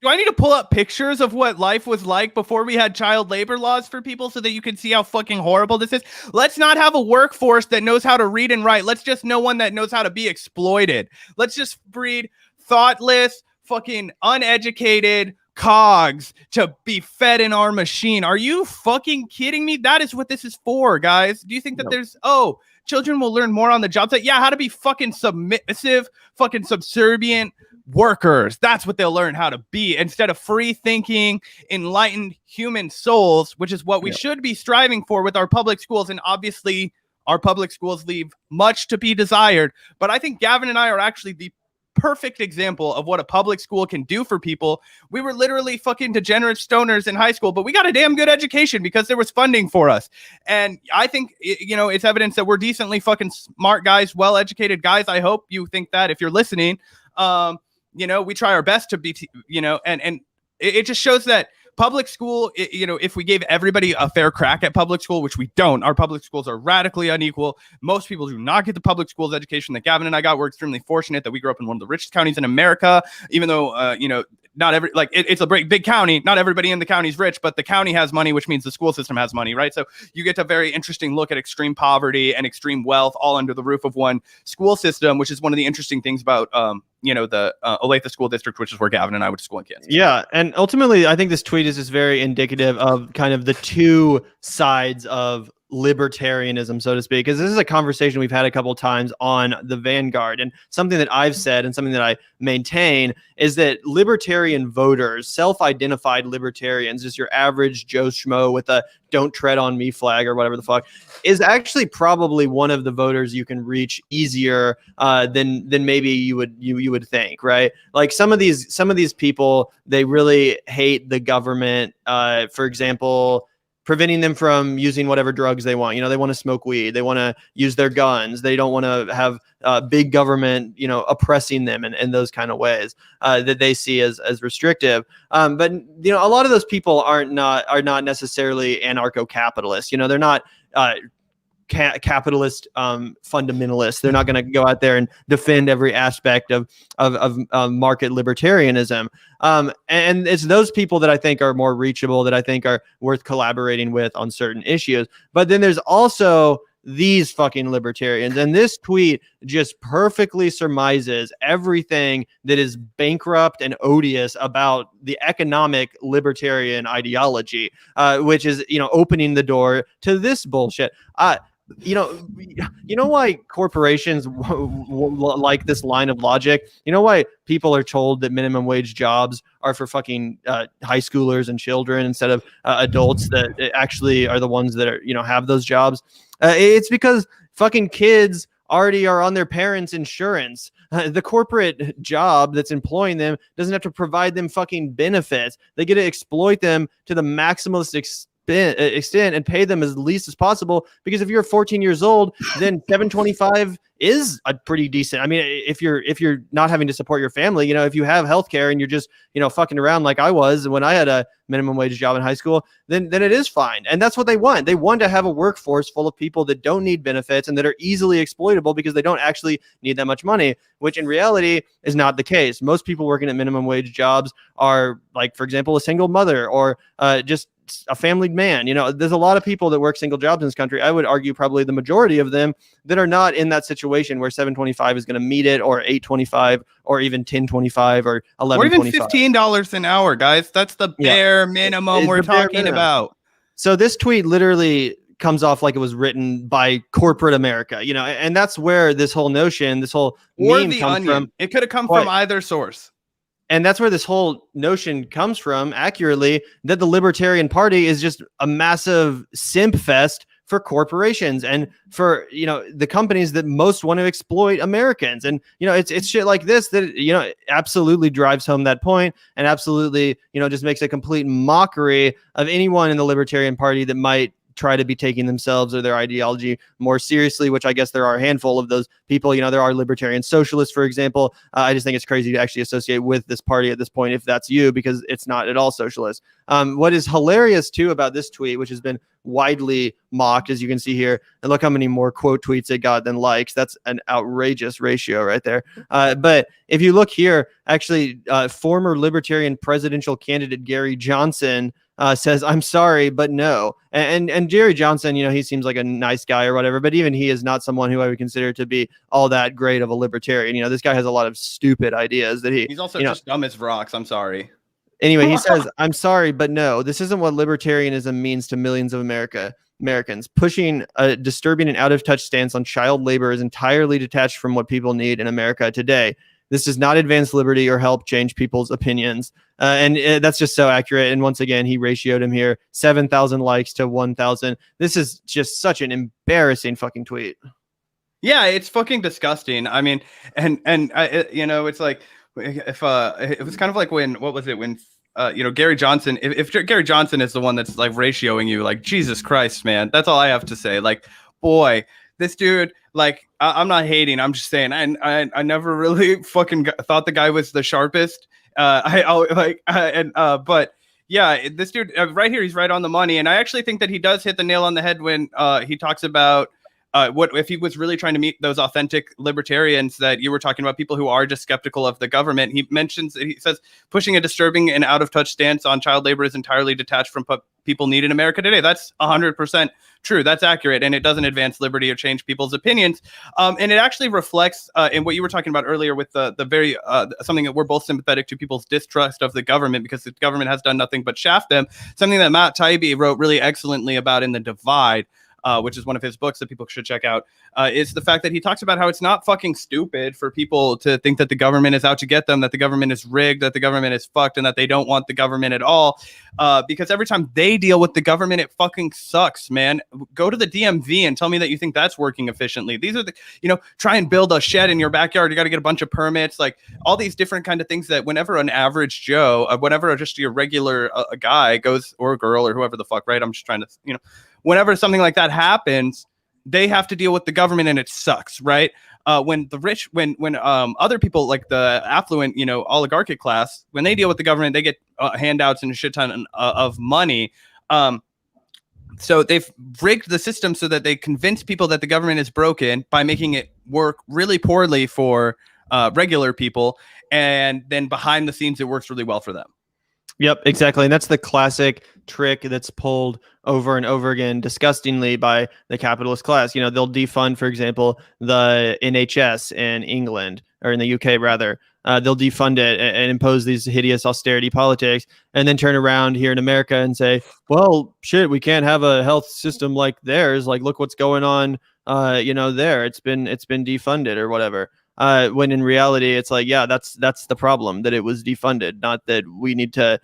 I need to pull up pictures of what life was like before we had child labor laws for people so that you can see how fucking horrible this is? Let's not have a workforce that knows how to read and write. Let's just know one that knows how to be exploited. Let's just breed thoughtless, fucking uneducated cogs to be fed in our machine. Are you fucking kidding me? That is what this is for, guys. Do you think that children will learn more on the job site? Yeah, how to be fucking submissive, fucking subservient workers. That's what they'll learn how to be instead of free thinking, enlightened human souls, which is what we should be striving for with our public schools. And obviously, our public schools leave much to be desired. But I think Gavin and I are actually the perfect example of what a public school can do for people. We were literally fucking degenerate stoners in high school, but we got a damn good education because there was funding for us. And I think, it's evidence that we're decently fucking smart guys, well-educated guys. I hope you think that if you're listening. We try our best to be, and it just shows that public school, if we gave everybody a fair crack at public school, which we don't, our public schools are radically unequal. Most people do not get the public schools education that Gavin and I got. We're extremely fortunate that we grew up in one of the richest counties in America, even though, not every, it's a big county. Not everybody in the county is rich, but the county has money, which means the school system has money, right? So you get a very interesting look at extreme poverty and extreme wealth all under the roof of one school system, which is one of the interesting things about, the Olathe School District, which is where Gavin and I went to school in Kansas. Yeah, and ultimately, I think this tweet is just very indicative of kind of the two sides of libertarianism, so to speak, because this is a conversation we've had a couple of times on the Vanguard, and something that I've said and something that I maintain is that libertarian voters, self-identified libertarians, just your average Joe Schmo with a "don't tread on me" flag or whatever the fuck, is actually probably one of the voters you can reach easier than maybe you would think, right? Like some of these people, they really hate the government. For example, preventing them from using whatever drugs they want. They want to smoke weed. They want to use their guns. They don't want to have big government, oppressing them in those kind of ways that they see as restrictive. But a lot of those people are not necessarily anarcho-capitalists. They're not capitalist fundamentalists. They're not going to go out there and defend every aspect of market libertarianism. And it's those people that I think are more reachable, that I think are worth collaborating with on certain issues. But then there's also these fucking libertarians. And this tweet just perfectly surmises everything that is bankrupt and odious about the economic libertarian ideology, which is, opening the door to this bullshit. You know why corporations like this line of logic? You know why people are told that minimum wage jobs are for fucking high schoolers and children instead of adults that actually are the ones that are, have those jobs? It's because fucking kids already are on their parents' insurance. The corporate job that's employing them doesn't have to provide them fucking benefits. They get to exploit them to the maximalist extent and pay them as least as possible, because if you're 14 years old, then $725 is a pretty decent. I mean, if you're not having to support your family, if you have healthcare and you're just fucking around like I was when I had a minimum wage job in high school, then it is fine. And that's what they want. They want to have a workforce full of people that don't need benefits and that are easily exploitable because they don't actually need that much money, which in reality is not the case. Most people working at minimum wage jobs are, like, for example, a single mother or just a family man. There's a lot of people that work single jobs in this country. I would argue probably the majority of them that are not in that situation where $725 is going to meet it, or $825, or even $1025 or $1125. Or even $15 an hour, guys. That's the bare minimum we're talking about. So this tweet literally comes off like it was written by corporate America, and that's where this whole notion, this whole meme comes from. It could have come from either source. And that's where this whole notion comes from, accurately, that the Libertarian Party is just a massive simp fest for corporations and for, the companies that most want to exploit Americans. And, it's shit like this that, absolutely drives home that point, and absolutely, just makes a complete mockery of anyone in the Libertarian Party that might try to be taking themselves or their ideology more seriously, which I guess there are a handful of those people. There are libertarian socialists, for example. I just think it's crazy to actually associate with this party at this point if that's you, because it's not at all socialist. What is hilarious too about this tweet, which has been widely mocked, as you can see here, and look how many more quote tweets it got than likes. That's an outrageous ratio right there. But if you look here, actually, former libertarian presidential candidate Gary Johnson says, "I'm sorry, but no." And Jerry Johnson, he seems like a nice guy or whatever, but even he is not someone who I would consider to be all that great of a libertarian. This guy has a lot of stupid ideas that he's also just dumb as rocks. I'm sorry. Anyway, he says, "I'm sorry, but no, this isn't what libertarianism means to millions of Americans. Pushing a disturbing and out-of-touch stance on child labor is entirely detached from what people need in America today. This does not advance liberty or help change people's opinions." And that's just so accurate. And once again, he ratioed him here, 7,000 likes to 1,000. This is just such an embarrassing fucking tweet. Yeah, it's fucking disgusting. I mean, and it's like, if it was kind of like when Gary Johnson, if Gary Johnson is the one that's like ratioing you, like, Jesus Christ, man, that's all I have to say. Like, boy, this dude, like, I'm not hating, I'm just saying, I never really fucking thought the guy was the sharpest. But yeah, this dude right here, he's right on the money, and I actually think that he does hit the nail on the head when he talks about what if he was really trying to meet those authentic libertarians that you were talking about, people who are just skeptical of the government. He says, pushing a disturbing and out of touch stance on child labor is entirely detached from people need in America today. That's 100% true. That's accurate. And it doesn't advance liberty or change people's opinions. And it actually reflects in what you were talking about earlier with the very something that we're both sympathetic to, people's distrust of the government because the government has done nothing but shaft them. Something that Matt Taibbi wrote really excellently about in The Divide, which is one of his books that people should check out, is the fact that he talks about how it's not fucking stupid for people to think that the government is out to get them, that the government is rigged, that the government is fucked, and that they don't want the government at all. Because every time they deal with the government, it fucking sucks, man. Go to the DMV and tell me that you think that's working efficiently. These are the, try and build a shed in your backyard. You got to get a bunch of permits, like all these different kind of things that whenever an average Joe, whenever just your regular guy goes, or a girl or whoever the fuck, right? I'm just trying to, whenever something like that happens, they have to deal with the government and it sucks, right? When the rich, when other people like the affluent, oligarchic class, when they deal with the government, they get handouts and a shit ton of money. So they've rigged the system so that they convince people that the government is broken by making it work really poorly for regular people. And then behind the scenes, it works really well for them. Yep, exactly. And that's the classic trick that's pulled over and over again disgustingly by the capitalist class. They'll defund, for example, the NHS in England, or in the UK rather. They'll defund it and impose these hideous austerity politics, and then turn around here in America and say, well, shit, we can't have a health system like theirs. Like, look what's going on, there. It's been defunded or whatever. When in reality, it's like, yeah, that's the problem, that it was defunded, not that we need to,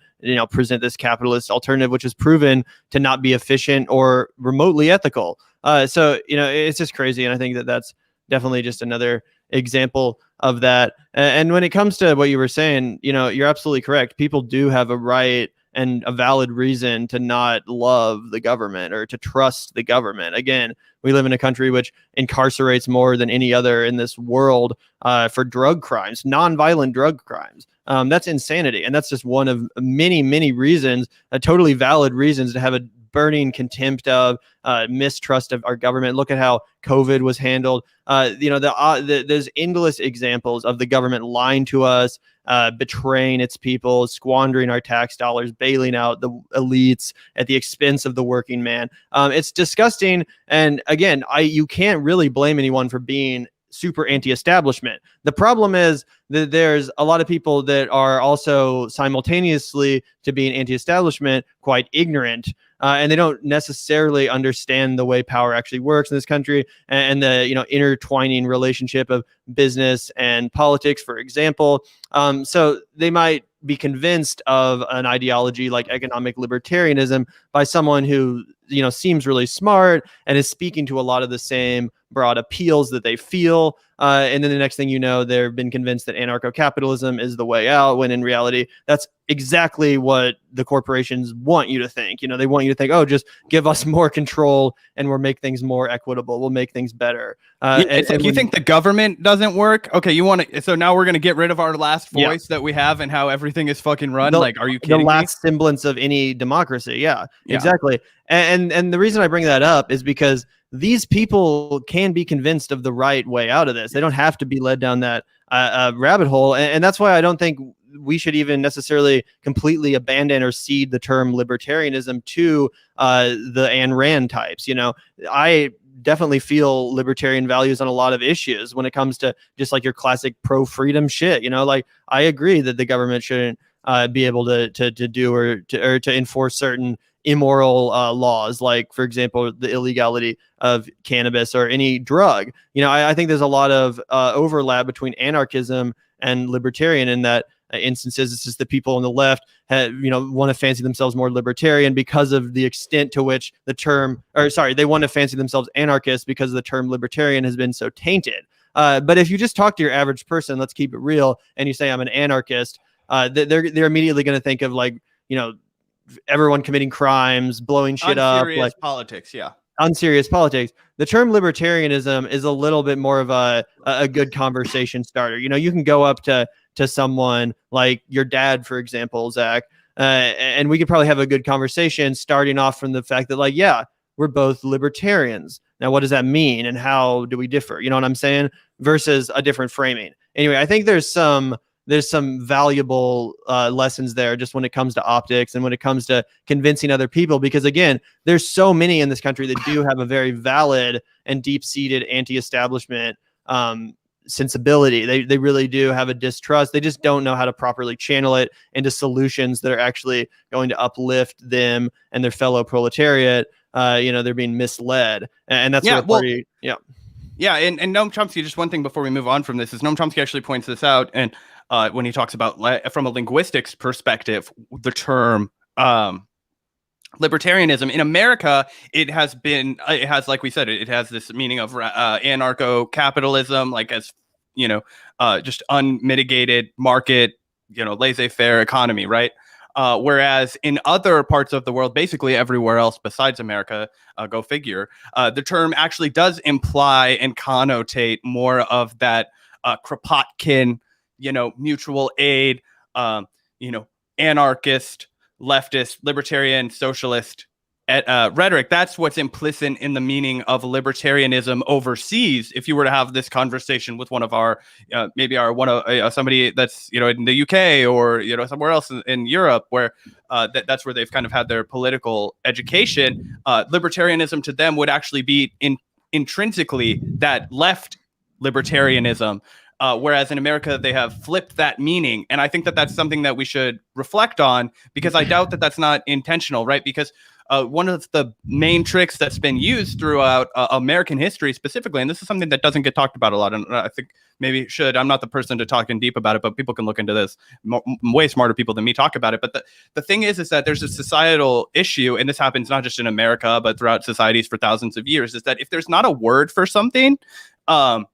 present this capitalist alternative, which is proven to not be efficient or remotely ethical. So, it's just crazy. And I think that that's definitely just another example of that. And when it comes to what you were saying, you're absolutely correct. People do have a right and a valid reason to not love the government or to trust the government. Again, we live in a country which incarcerates more than any other in this world for drug crimes, nonviolent drug crimes. That's insanity. And that's just one of many, many reasons, totally valid reasons to have a burning contempt of mistrust of our government. Look at how COVID was handled. There's endless examples of the government lying to us, betraying its people, squandering our tax dollars, bailing out the elites at the expense of the working man. It's disgusting. And again, you can't really blame anyone for being super anti-establishment. The problem is that there's a lot of people that are also simultaneously to being anti-establishment quite ignorant, and they don't necessarily understand the way power actually works in this country and the intertwining relationship of business and politics, for example. So they might be convinced of an ideology like economic libertarianism by someone who seems really smart and is speaking to a lot of the same broad appeals that they feel. And then the next thing you know, they've been convinced that anarcho-capitalism is the way out, when in reality, that's exactly what the corporations want you to think. They want you to think, oh, just give us more control and we'll make things more equitable. We'll make things better. It's like, you think the government doesn't work? Okay, you want to, so now we're going to get rid of our last voice that we have and how everything is fucking run. Like, are you kidding me? The last semblance of any democracy. Yeah, exactly. And the reason I bring that up is because these people can be convinced of the right way out of this. They don't have to be led down that rabbit hole. And that's why I don't think we should even necessarily completely abandon or cede the term libertarianism to the Ayn Rand types. I definitely feel libertarian values on a lot of issues when it comes to just like your classic pro-freedom shit. Like, I agree that the government shouldn't be able to do or to enforce certain immoral laws, like, for example, the illegality of cannabis or any drug. I think there's a lot of overlap between anarchism and libertarian in that instances. It's just the people on the left want to fancy themselves more libertarian because of the extent to which they want to fancy themselves anarchist because the term libertarian has been so tainted. But if you just talk to your average person, let's keep it real, and you say I'm an anarchist, they're immediately going to think of, like, everyone committing crimes, blowing shit up, like politics. Unserious politics. The term libertarianism is a little bit more of a good conversation starter. You can go up to someone like your dad, for example, Zach, and we could probably have a good conversation starting off from the fact that, like, yeah, we're both libertarians. Now, what does that mean, and how do we differ? You know what I'm saying? Versus a different framing. Anyway, I think there's some valuable lessons there, just when it comes to optics and when it comes to convincing other people, because again, there's so many in this country that do have a very valid and deep-seated anti-establishment sensibility. They really do have a distrust. They just don't know how to properly channel it into solutions that are actually going to uplift them and their fellow proletariat. They're being misled, and that's and Noam Chomsky, just one thing before we move on from this, is Noam Chomsky actually points this out, and when he talks about, from a linguistics perspective, the term libertarianism in America, it has, like we said, it has this meaning of anarcho-capitalism, like, as just unmitigated market, laissez-faire economy, right? Whereas in other parts of the world, basically everywhere else besides America, go figure, the term actually does imply and connotate more of that Kropotkin, mutual aid, anarchist, leftist, libertarian, socialist rhetoric. That's what's implicit in the meaning of libertarianism overseas. If you were to have this conversation with one of our, somebody that's, in the UK or, somewhere else in Europe, where that's where they've kind of had their political education, libertarianism to them would actually be intrinsically that left libertarianism. Whereas in America, they have flipped that meaning. And I think that that's something that we should reflect on, because I doubt that that's not intentional, right? Because one of the main tricks that's been used throughout American history specifically, and this is something that doesn't get talked about a lot, and I think maybe it should. I'm not the person to talk in deep about it, but people can look into this. Way smarter people than me talk about it. But the thing is that there's a societal issue, and this happens not just in America, but throughout societies for thousands of years, is that if there's not a word for something,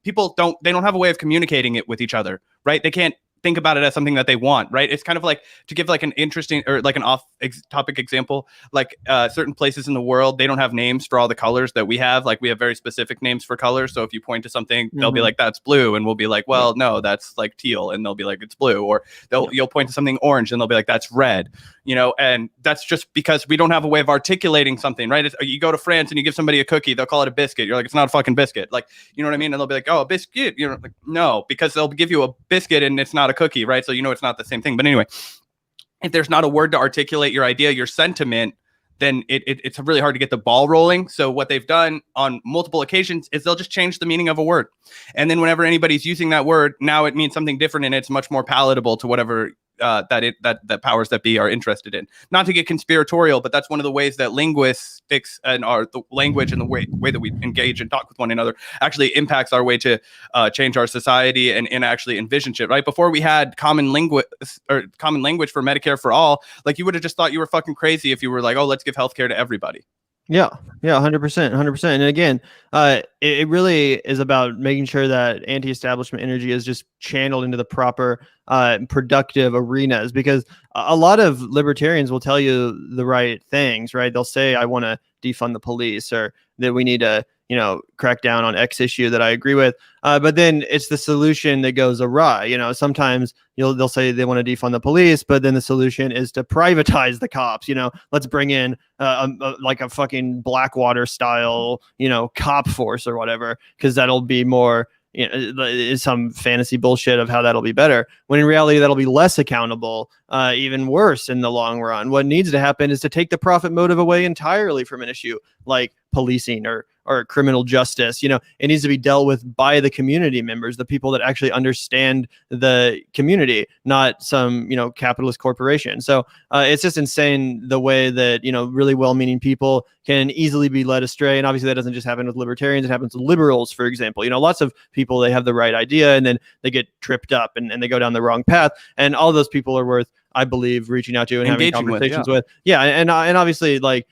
people don't have a way of communicating it with each other, right? They can't think about it as something that they want, right? It's kind of like, to give like an interesting or like an off-topic example, like certain places in the world, they don't have names for all the colors that we have. Like, we have very specific names for colors. So if you point to something, they'll be like, that's blue. And we'll be like, well, no, that's like teal. And they'll be like, it's blue. Or you'll point to something orange and they'll be like, that's red. And that's just because we don't have a way of articulating something, right? You go to France and you give somebody a cookie, they'll call it a biscuit. You're like, it's not a fucking biscuit. Like, you know what I mean? And they'll be like, oh, a biscuit. Like, no, because they'll give you a biscuit and it's not a cookie, right? So it's not the same thing. But anyway, if there's not a word to articulate your idea, your sentiment, then it's really hard to get the ball rolling. So what they've done on multiple occasions is they'll just change the meaning of a word. And then whenever anybody's using that word, now it means something different, and it's much more palatable to whatever that powers that be are interested in. Not to get conspiratorial, but that's one of the ways that linguistics and the language and the way that we engage and talk with one another actually impacts our way to change our society and actually envision shit. Right before we had common language for Medicare for all, like, you would have just thought you were fucking crazy if you were like, oh, let's give healthcare to everybody. Yeah, 100%, 100%. And again, it really is about making sure that anti-establishment energy is just channeled into the proper, productive arenas. Because a lot of libertarians will tell you the right things, right? They'll say, "I want to defund the police," or that we need to, crack down on X issue that I agree with. But then it's the solution that goes awry. Sometimes they'll say they want to defund the police, but then the solution is to privatize the cops. Let's bring in like a fucking Blackwater style, cop force or whatever, because that'll be more, is some fantasy bullshit of how that'll be better, when in reality that'll be less accountable, even worse in the long run. What needs to happen is to take the profit motive away entirely from an issue like policing or criminal justice. It needs to be dealt with by the community members, the people that actually understand the community, not some capitalist corporation. So it's just insane the way that really well-meaning people can easily be led astray. And obviously that doesn't just happen with libertarians, it happens with liberals, for example. Lots of people, they have the right idea and then they get tripped up and they go down the wrong path, and all those people are worth, I believe, reaching out to and having conversations with. Yeah, and obviously, like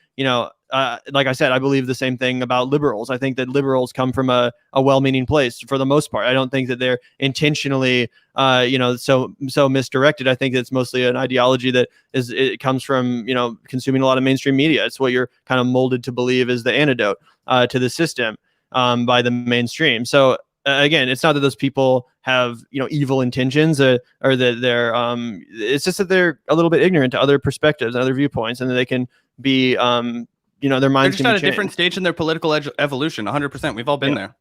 I said, I believe the same thing about liberals. I think that liberals come from a well-meaning place for the most part. I don't think that they're intentionally, so misdirected. I think it's mostly an ideology that it comes from, consuming a lot of mainstream media. It's what you're kind of molded to believe is the antidote to the system by the mainstream. So again, it's not that those people have evil intentions or that they're it's just that they're a little bit ignorant to other perspectives and other viewpoints, and that they can be their minds they're just can at be a different stage in their political evolution. 100%. We've all been there.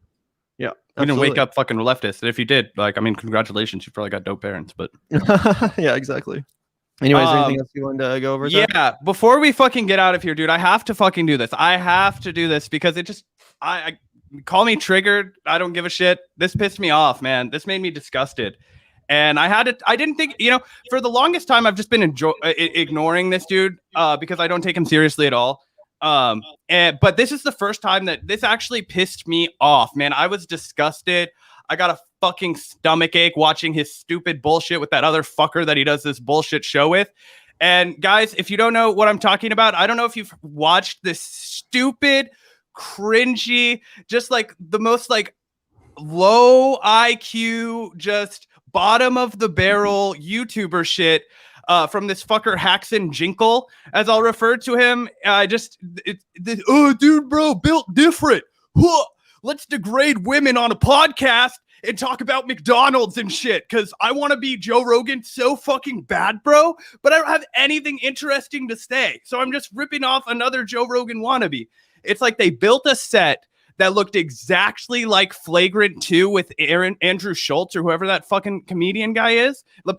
Yeah, we didn't wake up fucking leftists. And if you did, congratulations, you probably got dope parents. But yeah, exactly. Anyways, is there anything else you wanted to go over? Yeah, before we fucking get out of here, dude, I have to fucking do this. I have to do this because it just I call me triggered. I don't give a shit. This pissed me off, man. This made me disgusted. And I didn't think, for the longest time, I've just been ignoring this dude because I don't take him seriously at all. But this is the first time that this actually pissed me off, man. I was disgusted. I got a fucking stomach ache watching his stupid bullshit with that other fucker that he does this bullshit show with. And guys, if you don't know what I'm talking about, I don't know if you've watched this stupid, cringy, just like the most like low IQ, just bottom of the barrel YouTuber shit from this fucker Haxon Jinkle, as I'll refer to him. Dude, bro, built different. Let's degrade women on a podcast and talk about McDonald's and shit, because I want to be Joe Rogan so fucking bad, bro, but I don't have anything interesting to say. So I'm just ripping off another Joe Rogan wannabe. It's like they built a set that looked exactly like Flagrant 2 with Andrew Schultz or whoever that fucking comedian guy is. I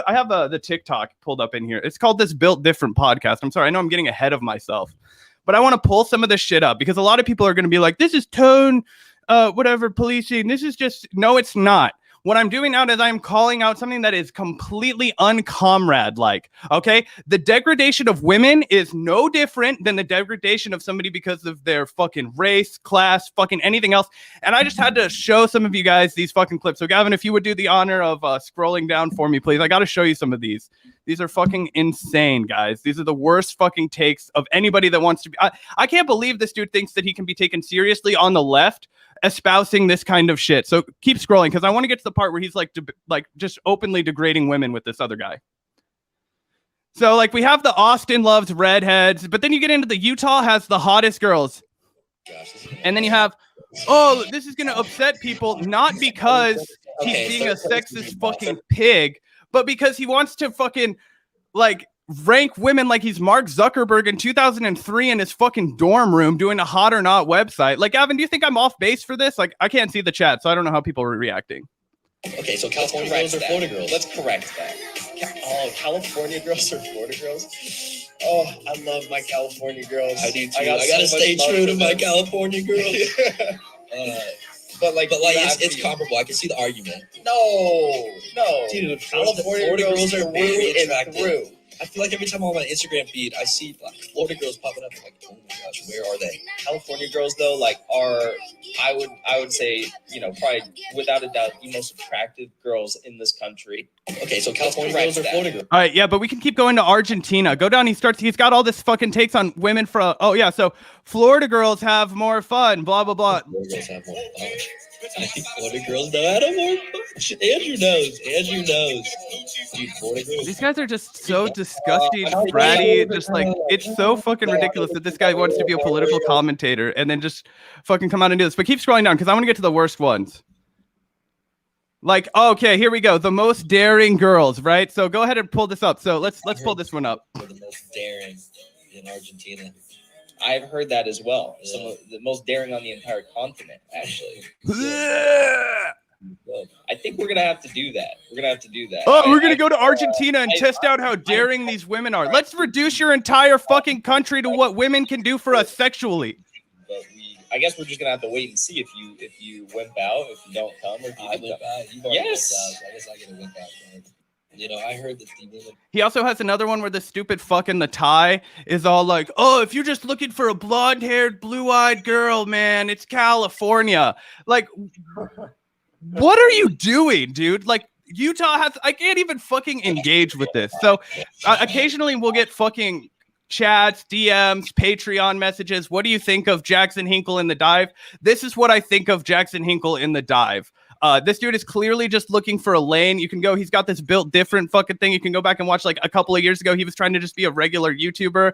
have the TikTok pulled up in here. It's called this Built Different podcast. I'm sorry, I know I'm getting ahead of myself, but I want to pull some of this shit up because a lot of people are going to be like, this is tone, whatever, policing. This is just, no, it's not. What I'm doing now is I'm calling out something that is completely uncomrade-like, okay? The degradation of women is no different than the degradation of somebody because of their fucking race, class, fucking anything else. And I just had to show some of you guys these fucking clips. So Gavin, if you would do the honor of scrolling down for me, please. I got to show you some of these. These are fucking insane, guys. These are the worst fucking takes of anybody that wants to be. I can't believe this dude thinks that he can be taken seriously on the left espousing this kind of shit. So keep scrolling because I want to get to the part where he's like just openly degrading women with this other guy. So like we have the Austin loves redheads, but then you get into the Utah has the hottest girls. And then you have, oh, this is going to upset people, not because he's being a sexist fucking pig, but because he wants to fucking like rank women like he's Mark Zuckerberg in 2003 in his fucking dorm room doing a hot or not website. Like, Gavin, do you think I'm off base for this? Like, I can't see the chat, so I don't know how people are reacting. Okay, so California girls or Florida girls? Let's correct that. Oh, California girls or Florida girls? Oh, I love my California girls. I do too. I gotta stay true to my California girls. But it's comparable. I can see the argument. No, dude, California girls are through and through. I feel like every time I'm on my Instagram feed, I see like Florida girls popping up. I'm like, oh my gosh, where are they? California girls, though, I would say, probably without a doubt, the most attractive girls in this country. Okay, so California girls or Florida girls? All right, yeah, but we can keep going to Argentina. Go down. He's got all this fucking takes on women from. Oh yeah, so Florida girls have more fun. Blah blah blah. Florida girls have more fun. I think Florida girls know how to more fun. Andrew knows. Dude, Florida girls. These guys are just so disgusting, bratty. Just like, it's so fucking ridiculous that this guy wants to be a political commentator and then just fucking come out and do this. But keep scrolling down because I want to get to the worst ones. Like, okay, here we go. The most daring girls, right? So go ahead and pull this up. So let's pull this one up. The most daring in Argentina. I've heard that as well. Yeah. Some of the most daring on the entire continent, actually. I think we're gonna have to do that. Oh, we're gonna go to Argentina and test out how daring these women are. Let's reduce your entire fucking country to what women can do for us sexually. But I guess we're just gonna have to wait and see if you wimp out, if you don't come, or if you wimp out. Yes. I guess I get a wimp out. I heard that the women. He also has another one where the stupid fucking the tie is all like, oh, if you're just looking for a blonde-haired, blue-eyed girl, man, it's California. Like, what are you doing, dude? Like, Utah has. I can't even fucking engage with this. So occasionally we'll get fucking chats, DMs, Patreon messages. What do you think of Jackson Hinkle in the dive? This is what I think of Jackson Hinkle in the dive. This dude is clearly just looking for a lane. You can go, he's got this built different fucking thing. You can go back and watch like a couple of years ago. He was trying to just be a regular YouTuber,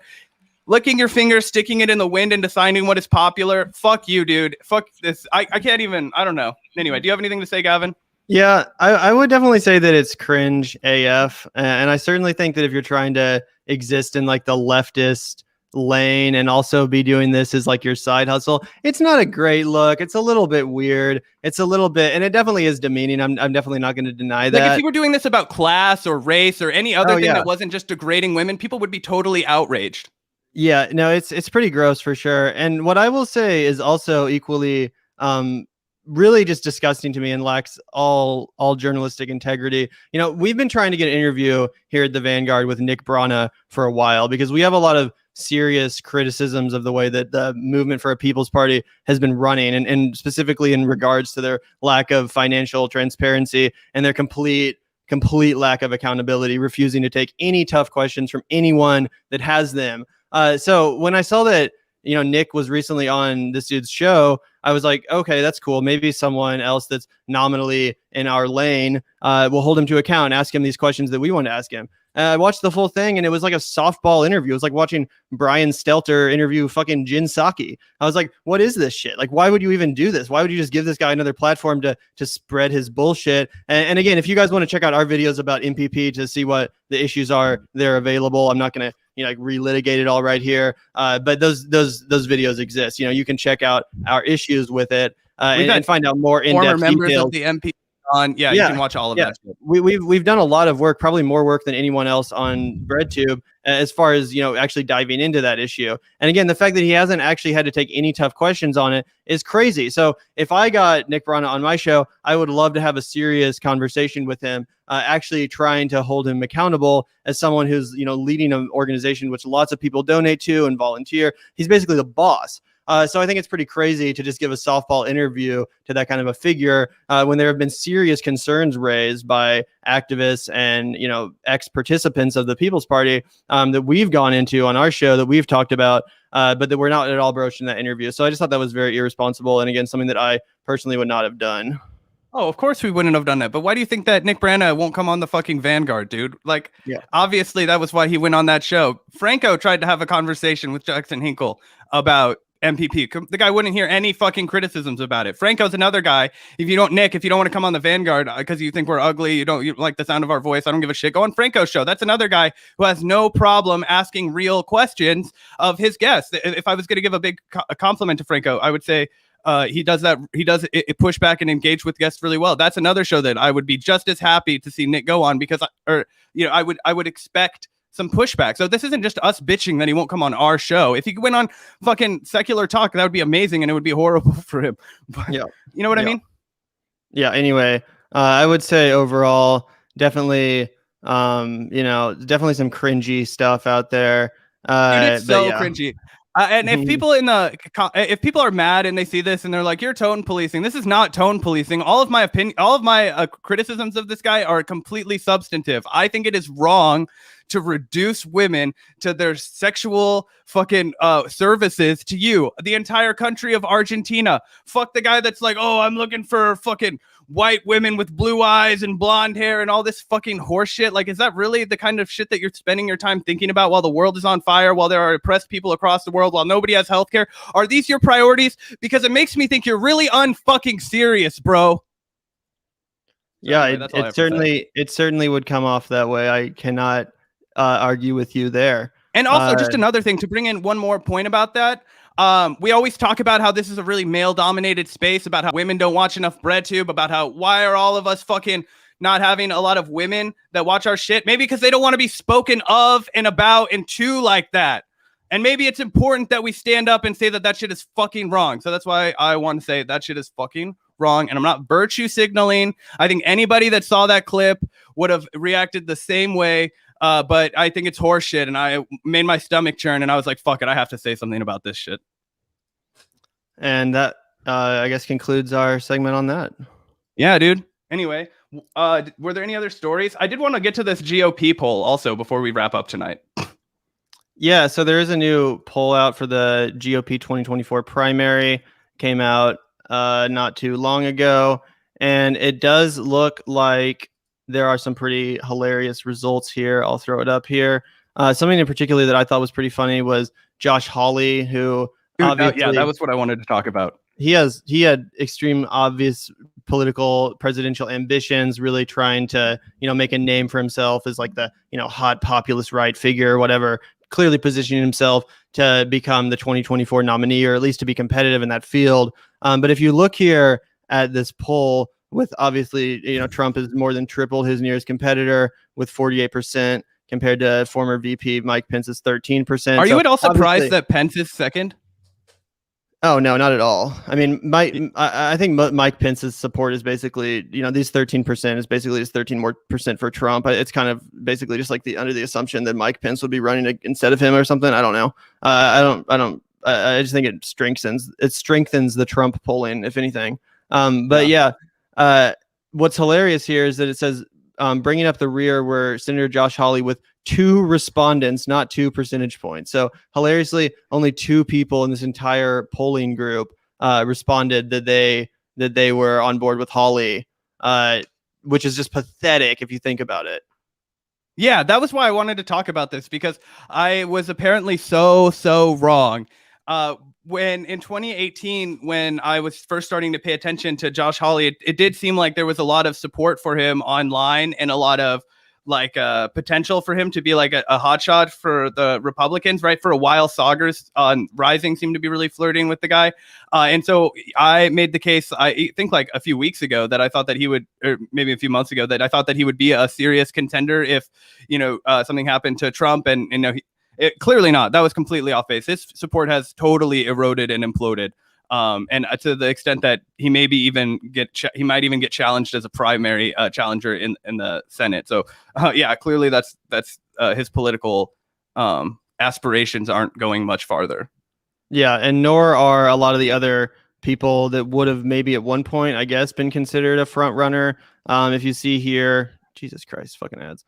licking your finger, sticking it in the wind and deciding what is popular. Fuck you, dude. Fuck this. I can't even, I don't know. Anyway, do you have anything to say, Gavin? Yeah, I would definitely say that it's cringe AF. And I certainly think that if you're trying to exist in like the leftist lane and also be doing this as like your side hustle, it's not a great look. It's a little bit weird. It's a little bit, and it definitely is demeaning. I'm definitely not going to deny that. Like if you were doing this about class or race or any other thing that wasn't just degrading women, people would be totally outraged. Yeah, no, it's pretty gross for sure. And what I will say is also equally really just disgusting to me and lacks all journalistic integrity. We've been trying to get an interview here at the Vanguard with Nick Brana for a while because we have a lot of serious criticisms of the way that the Movement for a People's Party has been running, and specifically in regards to their lack of financial transparency and their complete lack of accountability, refusing to take any tough questions from anyone that has them. So when I saw that, Nick was recently on this dude's show, I was like, okay, that's cool. Maybe someone else that's nominally in our lane will hold him to account and ask him these questions that we want to ask him. I watched the full thing and it was like a softball interview. It was like watching Brian Stelter interview fucking Jin Saki. I was like, what is this shit? Like, why would you even do this? Why would you just give this guy another platform to spread his bullshit? And again, if you guys want to check out our videos about MPP to see what the issues are, they're available. I'm not going to relitigate it all right here. But those videos exist. You can check out our issues with it and find out more in-depth members details. Of the MP on, you can watch all of that. We've done a lot of work, probably more work than anyone else on BreadTube, as far as actually diving into that issue. And again, the fact that he hasn't actually had to take any tough questions on it is crazy. So if I got Nick Brana on my show, I would love to have a serious conversation with him, actually trying to hold him accountable as someone who's leading an organization which lots of people donate to and volunteer. He's basically the boss. So I think it's pretty crazy to just give a softball interview to that kind of a figure when there have been serious concerns raised by activists and, ex-participants of the People's Party that we've gone into on our show, that we've talked about, but that we're not at all broached in that interview. So I just thought that was very irresponsible. And again, something that I personally would not have done. Oh, of course we wouldn't have done that. But why do you think that Nick Brana won't come on the fucking Vanguard, dude? Like, obviously that was why he went on that show. Franco tried to have a conversation with Jackson Hinkle about MPP. The guy wouldn't hear any fucking criticisms about it. Franco's another guy. If you don't want to come on the Vanguard because you think we're ugly, you like the sound of our voice, I don't give a shit. Go on Franco's show. That's another guy who has no problem asking real questions of his guests. If I was going to give a big compliment to Franco, I would say he does that. He does it push back and engage with guests really well. That's another show that I would be just as happy to see Nick go on because, I would expect some pushback. So this isn't just us bitching that he won't come on our show. If he went on fucking Secular Talk, that would be amazing and it would be horrible for him. But, you know what I mean? Yeah. Anyway, I would say overall, definitely, definitely some cringy stuff out there. Dude, it's so cringy. And if people if people are mad and they see this and they're like, "You're tone policing," this is not tone policing. All of my criticisms of this guy are completely substantive. I think it is wrong to reduce women to their sexual fucking services to you, the entire country of Argentina. Fuck the guy that's like, "Oh, I'm looking for fucking white women with blue eyes and blonde hair and all this fucking horse shit." Like, is that really the kind of shit that you're spending your time thinking about while the world is on fire, while there are oppressed people across the world, while nobody has healthcare? Are these your priorities? Because it makes me think you're really unfucking serious, bro. Yeah, it certainly would come off that way. I cannot argue with you there. And also, just another thing to bring in one more point about that. We always talk about how this is a really male-dominated space, about how women don't watch enough BreadTube, about how why are all of us fucking not having a lot of women that watch our shit? Maybe because they don't want to be spoken of and about and to like that. And maybe it's important that we stand up and say that shit is fucking wrong. So that's why I want to say that shit is fucking wrong. And I'm not virtue signaling. I think anybody that saw that clip would have reacted the same way. But I think it's horseshit, and I made my stomach churn, and I was like, fuck it, I have to say something about this shit. And that, I guess, concludes our segment on that. Yeah, dude. Anyway, were there any other stories? I did want to get to this GOP poll also before we wrap up tonight. Yeah, so there is a new poll out for the GOP 2024 primary. Came out not too long ago, and it does look like there are some pretty hilarious results here. I'll throw it up here. Something in particular that I thought was pretty funny was Josh Hawley, who obviously, that was what I wanted to talk about. He had extreme obvious political presidential ambitions, really trying to, make a name for himself as like the, hot populist right figure or whatever, clearly positioning himself to become the 2024 nominee, or at least to be competitive in that field. But if you look here at this poll, with obviously, Trump has more than tripled his nearest competitor with 48% compared to former VP Mike Pence's 13%. Are you at all surprised that Pence is second? Oh, no, not at all. I mean, I think Mike Pence's support is basically, these 13% is basically just 13% more for Trump. It's kind of basically just like under the assumption that Mike Pence would be running instead of him or something. I don't know. I just think it strengthens the Trump polling, if anything. What's hilarious here is that it says bringing up the rear were Senator Josh Hawley with 2 respondents, not 2 percentage points. So hilariously, only 2 people in this entire polling group responded that they were on board with Hawley, which is just pathetic if you think about it. Yeah, that was why I wanted to talk about this, because I was apparently so wrong. When in 2018, when I was first starting to pay attention to Josh Hawley, it did seem like there was a lot of support for him online and a lot of potential for him to be like a hotshot for the Republicans, right? For a while, Saagar's on Rising seemed to be really flirting with the guy. And so I made the case, I think like a few weeks ago, that I thought that he would, or maybe a few months ago, that I thought that he would be a serious contender if, something happened to Trump. And, clearly not. That was completely off base. His support has totally eroded and imploded. And to the extent that he maybe even he might even get challenged as a primary challenger in the Senate. So clearly that's his political aspirations aren't going much farther. Yeah, and nor are a lot of the other people that would have maybe at one point, I guess, been considered a front runner. If you see here, Jesus Christ, fucking ads.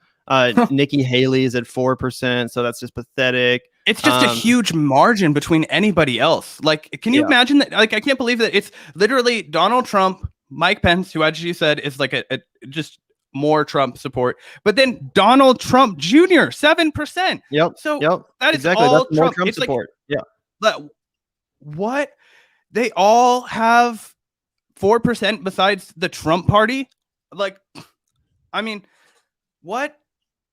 Nikki Haley is at 4%, so that's just pathetic. It's just a huge margin between anybody else. Like, can you imagine that? Like, I can't believe that it's literally Donald Trump, Mike Pence, who, as you said, is like a just more Trump support, but then Donald Trump Jr. 7%. Yep. So that is exactly all that's Trump. More Trump support. Like, what? They all have 4% besides the Trump party. Like, I mean, what?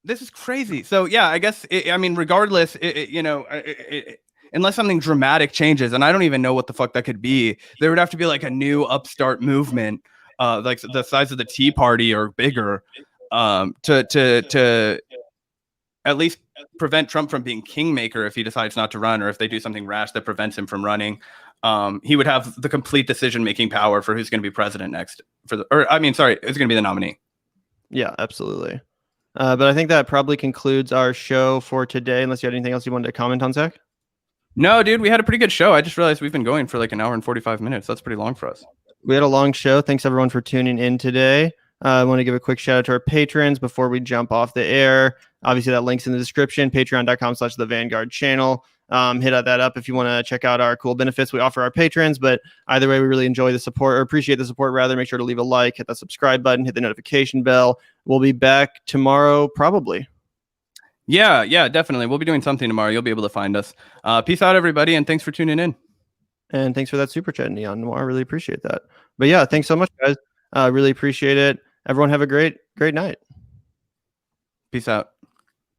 This is crazy. So yeah, I guess regardless, unless something dramatic changes, and I don't even know what the fuck that could be, there would have to be like a new upstart movement, like the size of the Tea Party or bigger, to at least prevent Trump from being kingmaker if he decides not to run, or if they do something rash that prevents him from running. He would have the complete decision-making power for who's going to be president next. Who's going to be the nominee. Yeah, absolutely. But I think that probably concludes our show for today, unless you had anything else you wanted to comment on, Zach? No, dude, we had a pretty good show. I just realized we've been going for like an hour and 45 minutes. That's pretty long for us. We had a long show. Thanks everyone for tuning in today. I want to give a quick shout out to our patrons before we jump off the air. Obviously, that link's in the description, patreon.com/the Vanguard channel. Hit that up if you want to check out our cool benefits we offer our patrons. But either way, we really enjoy the support or appreciate the support. Rather, make sure to leave a like, hit that subscribe button, hit the notification bell. We'll be back tomorrow, probably. Yeah, definitely. We'll be doing something tomorrow. You'll be able to find us. Peace out, everybody, and thanks for tuning in. And thanks for that super chat, Neon Noir. I really appreciate that. But yeah, thanks so much, guys. Really appreciate it. Everyone have a great night. Peace out.